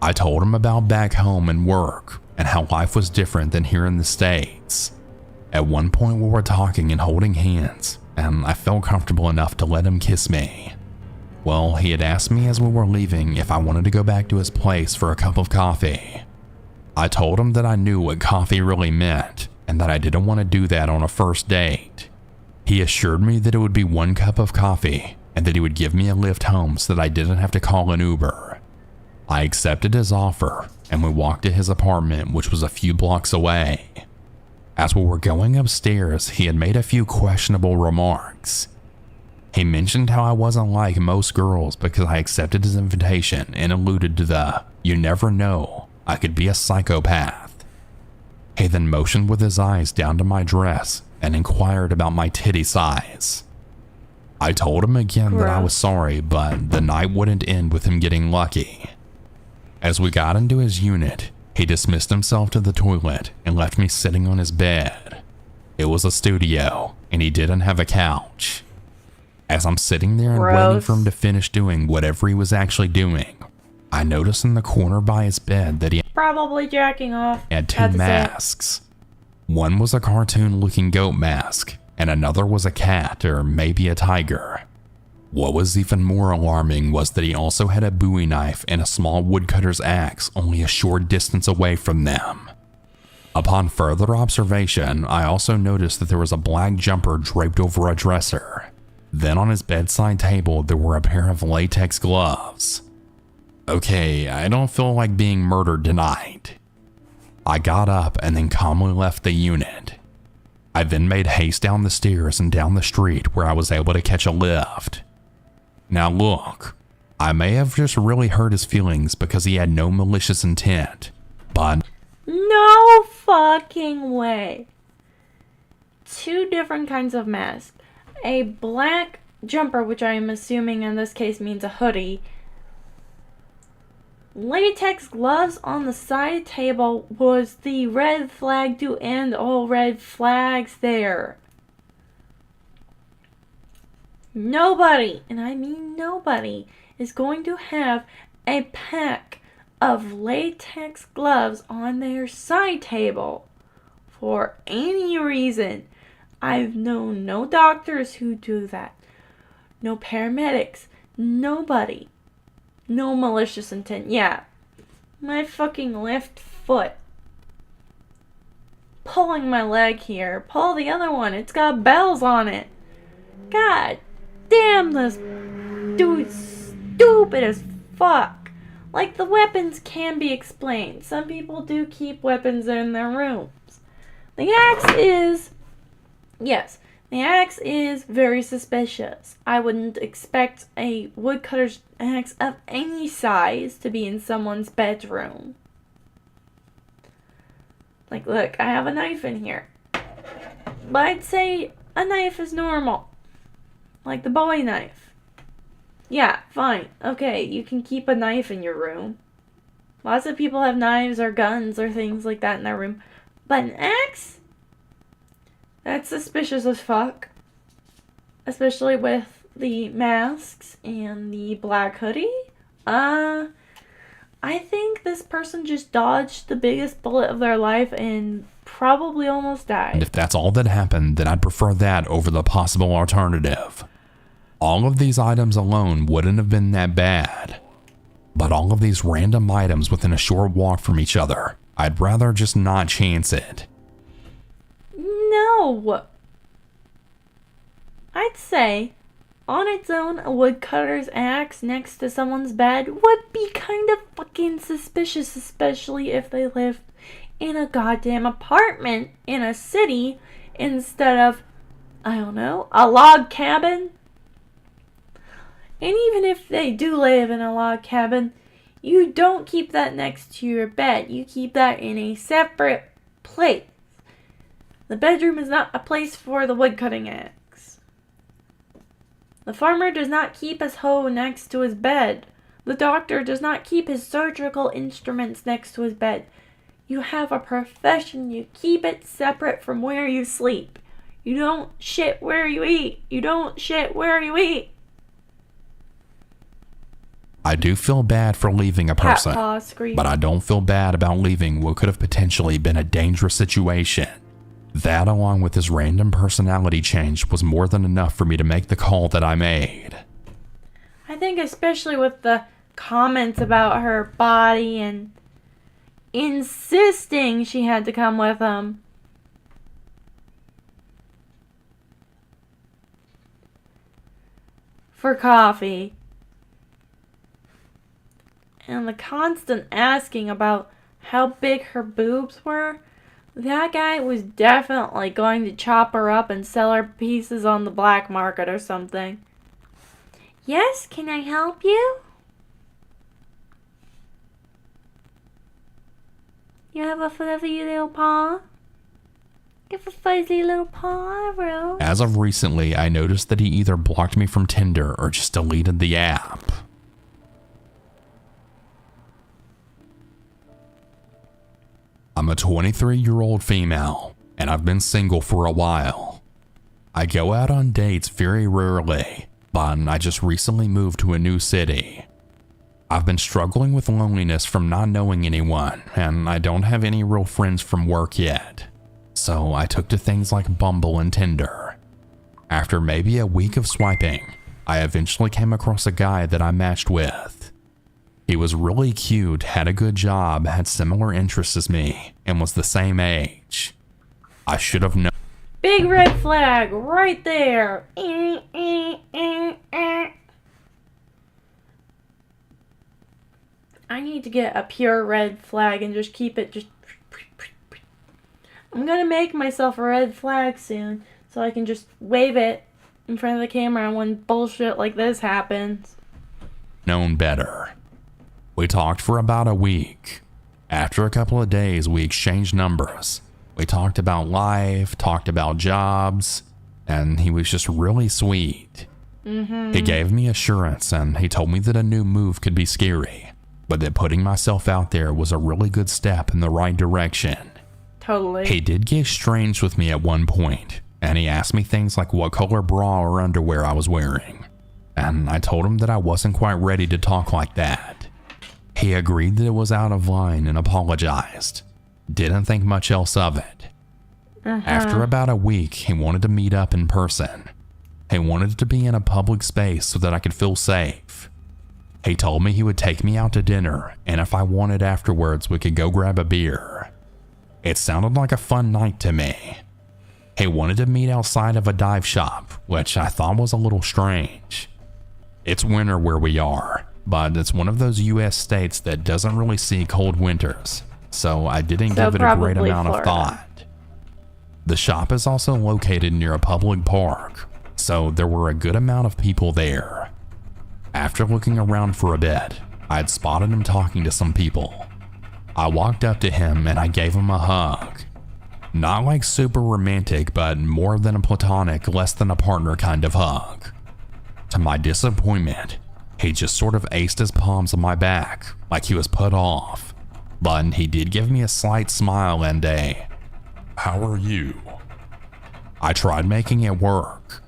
I told him about back home and work, and how life was different than here in the States. At one point we were talking and holding hands, and I felt comfortable enough to let him kiss me. Well, he had asked me as we were leaving if I wanted to go back to his place for a cup of coffee. I told him that I knew what coffee really meant, and that I didn't want to do that on a first date. He assured me that it would be 1 cup of coffee, and that he would give me a lift home so that I didn't have to call an Uber. I accepted his offer, and we walked to his apartment, which was a few blocks away. As we were going upstairs, he had made a few questionable remarks. He mentioned how I wasn't like most girls because I accepted his invitation and alluded to the, "You never know, I could be a psychopath." He then motioned with his eyes down to my dress and inquired about my titty size. I told him again that I was sorry, but the night wouldn't end with him getting lucky. As we got into his unit, he dismissed himself to the toilet and left me sitting on his bed. It was a studio, and he didn't have a couch. As I'm sitting there and waiting for him to finish doing whatever he was actually doing, I noticed in the corner by his bed that he Probably jacking off. had two masks. One was a cartoon-looking goat mask, and another was a cat or maybe a tiger. What was even more alarming was that he also had a Bowie knife and a small woodcutter's axe only a short distance away from them. Upon further observation, I also noticed that there was a black jumper draped over a dresser. Then on his bedside table, there were a pair of latex gloves. Okay, I don't feel like being murdered tonight. I got up and then calmly left the unit. I then made haste down the stairs and down the street where I was able to catch a lift. Now look, I may have just really hurt his feelings because he had no malicious intent, but No fucking way. Two different kinds of masks. A black jumper, which I am assuming in this case means a hoodie. Latex gloves on the side table was the red flag to end all red flags there. Nobody, and I mean nobody, is going to have a pack of latex gloves on their side table for any reason. I've known no doctors who do that. No paramedics. Nobody. No malicious intent. Yeah. My fucking left foot. Pulling my leg here. Pull the other one. It's got bells on it. God damn, this dude's stupid as fuck. Like, the weapons can be explained. Some people do keep weapons in their rooms. The axe is... Yes, the axe is very suspicious. I wouldn't expect a woodcutter's axe of any size to be in someone's bedroom. Like, look, I have a knife in here. But I'd say a knife is normal. Like the Bowie knife. Yeah, fine. Okay, you can keep a knife in your room. Lots of people have knives or guns or things like that in their room. But an axe? That's suspicious as fuck. Especially with the masks and the black hoodie. I think this person just dodged the biggest bullet of their life and probably almost died. And if that's all that happened, then I'd prefer that over the possible alternative. All of these items alone wouldn't have been that bad. But all of these random items within a short walk from each other, I'd rather just not chance it. No. I'd say, on its own, a woodcutter's axe next to someone's bed would be kind of fucking suspicious, especially if they lived in a goddamn apartment in a city instead of, I don't know, a log cabin. And even if they do live in a log cabin, you don't keep that next to your bed. You keep that in a separate place. The bedroom is not a place for the woodcutting axe. The farmer does not keep his hoe next to his bed. The doctor does not keep his surgical instruments next to his bed. You have a profession. You keep it separate from where you sleep. You don't shit where you eat. You don't shit where you eat. I do feel bad for leaving a person, but I don't feel bad about leaving what could have potentially been a dangerous situation. That, along with his random personality change, was more than enough for me to make the call that I made. I think especially with the comments about her body and insisting she had to come with him. For coffee. And the constant asking about how big her boobs were. That guy was definitely going to chop her up and sell her pieces on the black market or something. Yes, can I help you? You have a fuzzy little paw? You have a fuzzy little paw, bro. As of recently, I noticed that he either blocked me from Tinder or just deleted the app. I'm a 23-year-old female, and I've been single for a while. I go out on dates very rarely, but I just recently moved to a new city. I've been struggling with loneliness from not knowing anyone, and I don't have any real friends from work yet. So I took to things like Bumble and Tinder. After maybe a week of swiping, I eventually came across a guy that I matched with. He was really cute, had a good job, had similar interests as me, and was the same age. I should have known. Big red flag right there. I need to get a pure red flag and just keep it just... I'm gonna make myself a red flag soon so I can just wave it in front of the camera when bullshit like this happens. Known better. We talked for about a week. After a couple of days, we exchanged numbers. We talked about life, talked about jobs, and he was just really sweet. He gave me assurance, and he told me that a new move could be scary, but that putting myself out there was a really good step in the right direction. Totally. He did get strange with me at one point, and he asked me things like what color bra or underwear I was wearing, and I told him that I wasn't quite ready to talk like that. He agreed that it was out of line and apologized. Didn't think much else of it. After about a week, he wanted to meet up in person. He wanted it to be in a public space so that I could feel safe. He told me he would take me out to dinner, and if I wanted afterwards, we could go grab a beer. It sounded like a fun night to me. He wanted to meet outside of a dive shop, which I thought was a little strange. It's winter where we are, but it's one of those US states that doesn't really see cold winters, so I didn't give it a great amount of thought. The shop is also located near a public park, so there were a good amount of people there. After looking around for a bit, I had spotted him talking to some people. I walked up to him and I gave him a hug. Not like super romantic, but more than a platonic, less than a partner kind of hug. To my disappointment, he just sort of aced his palms on my back, like he was put off. But he did give me a slight smile and a, "How are you?" I tried making it work.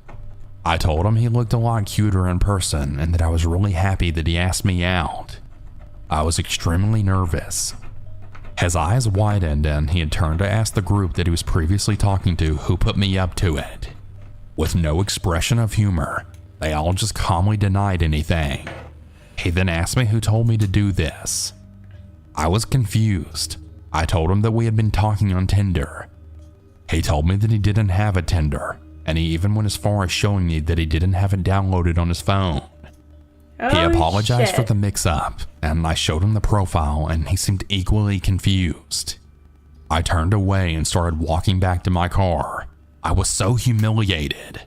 I told him he looked a lot cuter in person and that I was really happy that he asked me out. I was extremely nervous. His eyes widened and he had turned to ask the group that he was previously talking to who put me up to it. With no expression of humor, they all just calmly denied anything. He then asked me who told me to do this. I was confused. I told him that we had been talking on Tinder. He told me that he didn't have a Tinder, and he even went as far as showing me that he didn't have it downloaded on his phone. He apologized for the mix-up, and I showed him the profile, and he seemed equally confused. I turned away and started walking back to my car. I was so humiliated.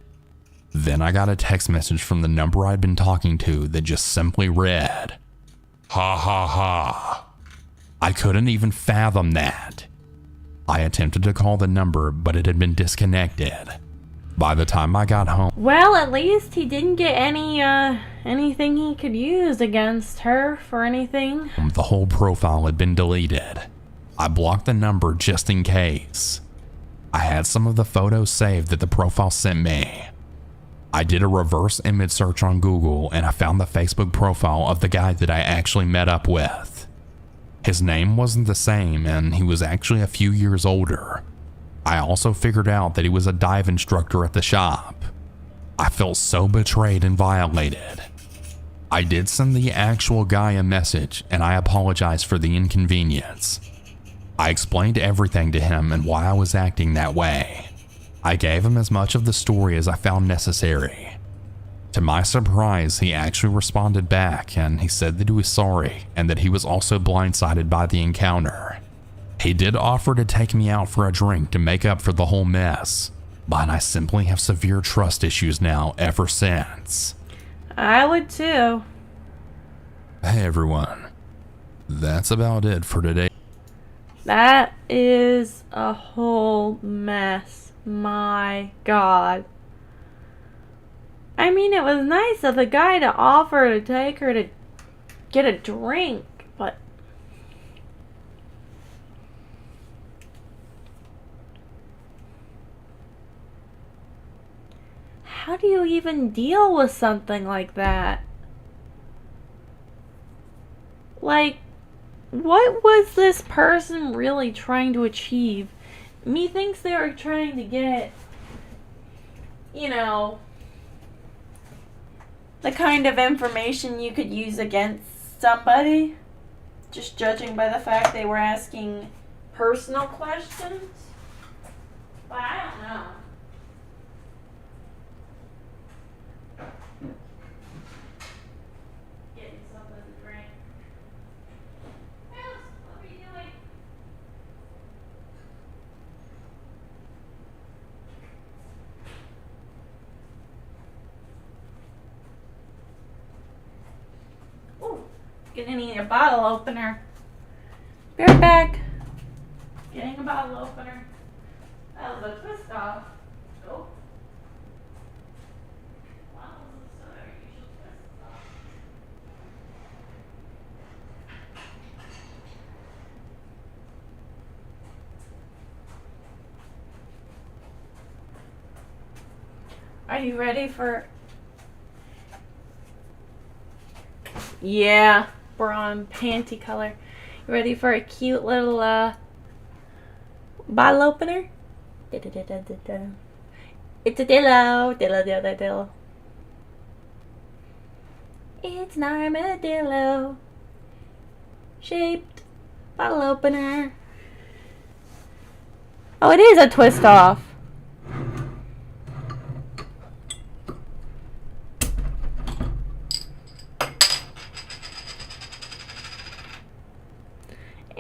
Then I got a text message from the number I'd been talking to that just simply read, "Ha ha ha." I couldn't even fathom that. I attempted to call the number, but it had been disconnected. By the time I got home, well, at least he didn't get anything he could use against her for anything. The whole profile had been deleted. I blocked the number just in case. I had some of the photos saved that the profile sent me. I did a reverse image search on Google and I found the Facebook profile of the guy that I actually met up with. His name wasn't the same and he was actually a few years older. I also figured out that he was a dive instructor at the shop. I felt so betrayed and violated. I did send the actual guy a message and I apologized for the inconvenience. I explained everything to him and why I was acting that way. I gave him as much of the story as I found necessary. To my surprise, he actually responded back and he said that he was sorry and that he was also blindsided by the encounter. He did offer to take me out for a drink to make up for the whole mess, but I simply have severe trust issues now ever since. I would too. Hey everyone, that's about it for today. That is a whole mess. My God. I mean, it was nice of the guy to offer to take her to get a drink, but how do you even deal with something like that? Like, what was this person really trying to achieve? Methinks they were trying to get, you know, the kind of information you could use against somebody, just judging by the fact they were asking personal questions. But I don't know. Getting something to drink. Mouse, what are you doing? Ooh, gonna need a bottle opener. Be right back. Getting a bottle opener. That was a twist off. Oh. Bottles of soda are usually twist off. Are you ready for... Yeah, we're on panty color. You ready for a cute little bottle opener? It's a dillo. It's an armadillo shaped bottle opener. Oh, it is a twist off.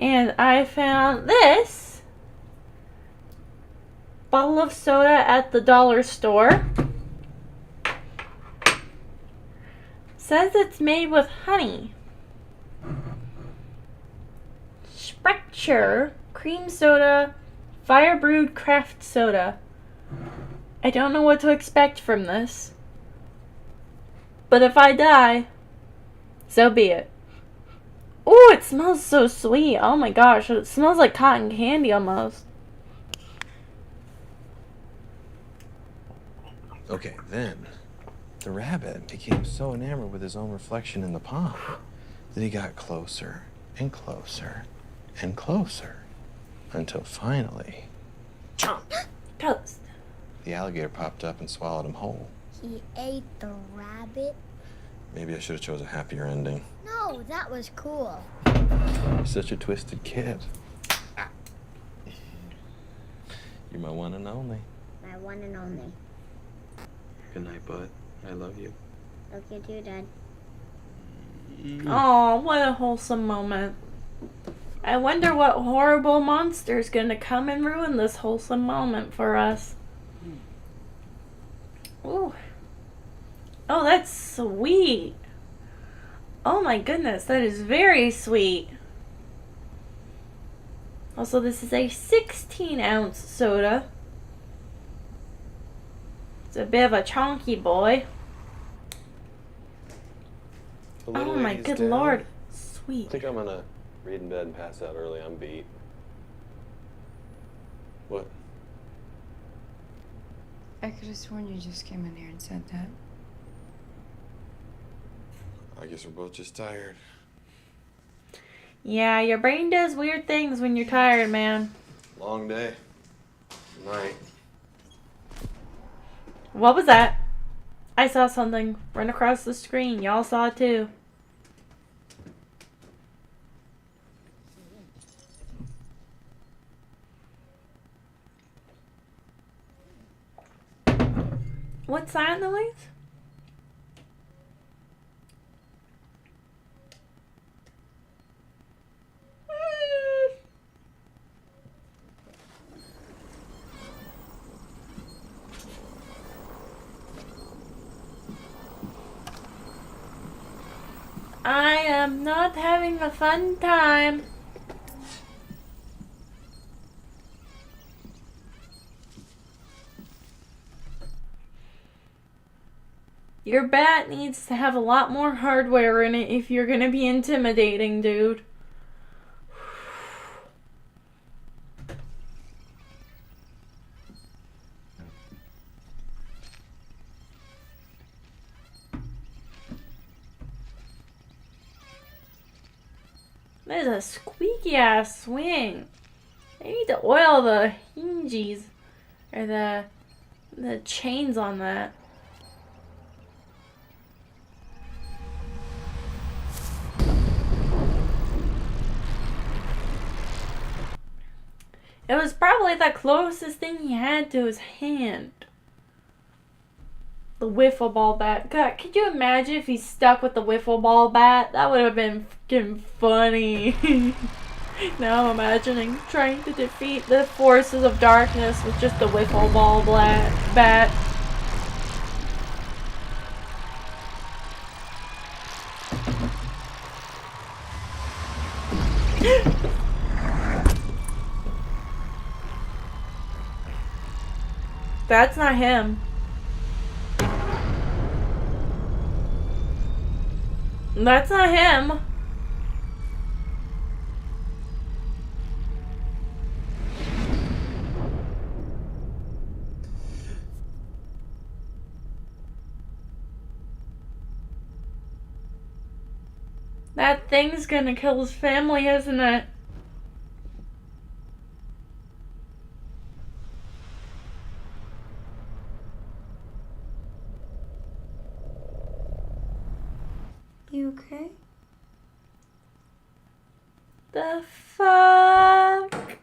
And I found this bottle of soda at the dollar store. Says it's made with honey. Sprecher cream soda, fire brewed craft soda. I don't know what to expect from this. But if I die, so be it. Ooh, it smells so sweet. Oh my gosh, it smells like cotton candy almost. Okay, then the rabbit became so enamored with his own reflection in the pond that he got closer and closer and closer until finally, chomp! Toast. The alligator popped up and swallowed him whole. He ate the rabbit? Maybe I should have chose a happier ending. No, that was cool. You're such a twisted kid. You're my one and only. My one and only. Good night, bud. I love you. Love you too, Dad. Oh, what a wholesome moment. I wonder what horrible monster's gonna come and ruin this wholesome moment for us. Ooh. Oh, that's sweet. Oh my goodness, that is very sweet. Also, this is a 16-ounce soda. It's a bit of a chunky boy. Oh my good lord. I Sweet. think I'm gonna read in bed and pass out early. I'm beat. What? I could have sworn you just came in here and said that. I guess we're both just tired. Yeah, your brain does weird things when you're tired, man. Long day. Night. What was that? I saw something run across the screen. Y'all saw it too. What's that noise? am not having a fun time. Your bat needs to have a lot more hardware in it if you're gonna be intimidating, dude. There's a squeaky ass swing. I need to oil the hinges or the chains on that. It was probably the closest thing he had to his hand. The wiffle ball bat. God, could you imagine if he stuck with the wiffle ball bat? That would have been fucking funny. Now I'm imagining trying to defeat the forces of darkness with just the wiffle ball bat. That's not him. That's not him. That thing's gonna kill his family, isn't it? You okay? The fuck?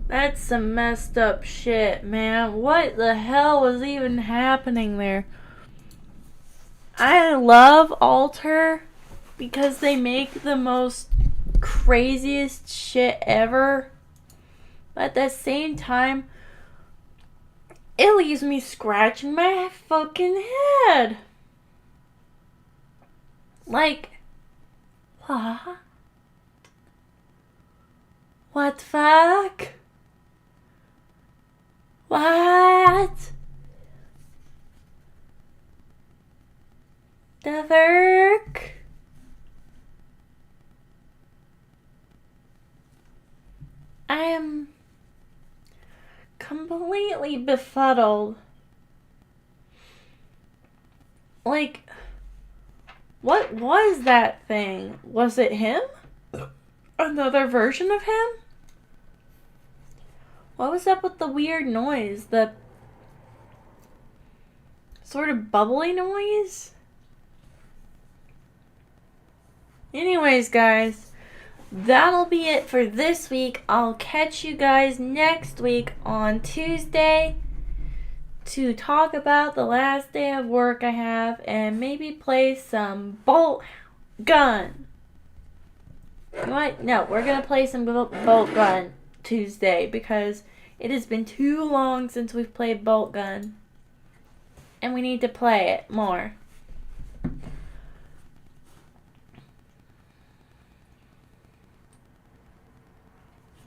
That's some messed up shit, man. What the hell was even happening there? I love Alter because they make the most craziest shit ever. But at the same time, it leaves me scratching my fucking head. Like, what? What the fuck? What? The fuck? I am completely befuddled. Like, what was that thing? Was it him? Another version of him? What was up with the weird noise? The sort of bubbly noise? Anyways, guys, that'll be it for this week. I'll catch you guys next week on Tuesday to talk about the last day of work I have and maybe play some Bolt Gun. You know what? No, we're going to play some Bolt Gun Tuesday because it has been too long since we've played Bolt Gun. And we need to play it more.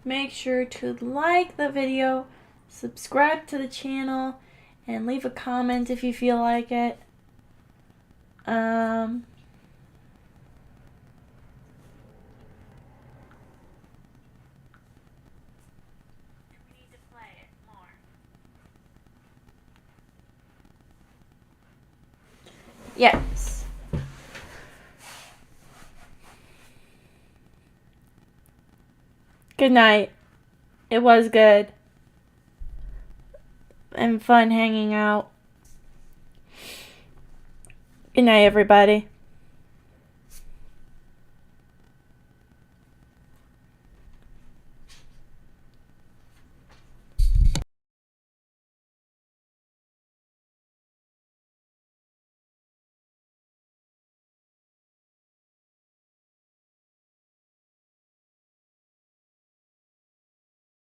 Make sure to like the video, subscribe to the channel, and leave a comment if you feel like it. Yes. Good night. It was good. And fun hanging out. Good night, everybody.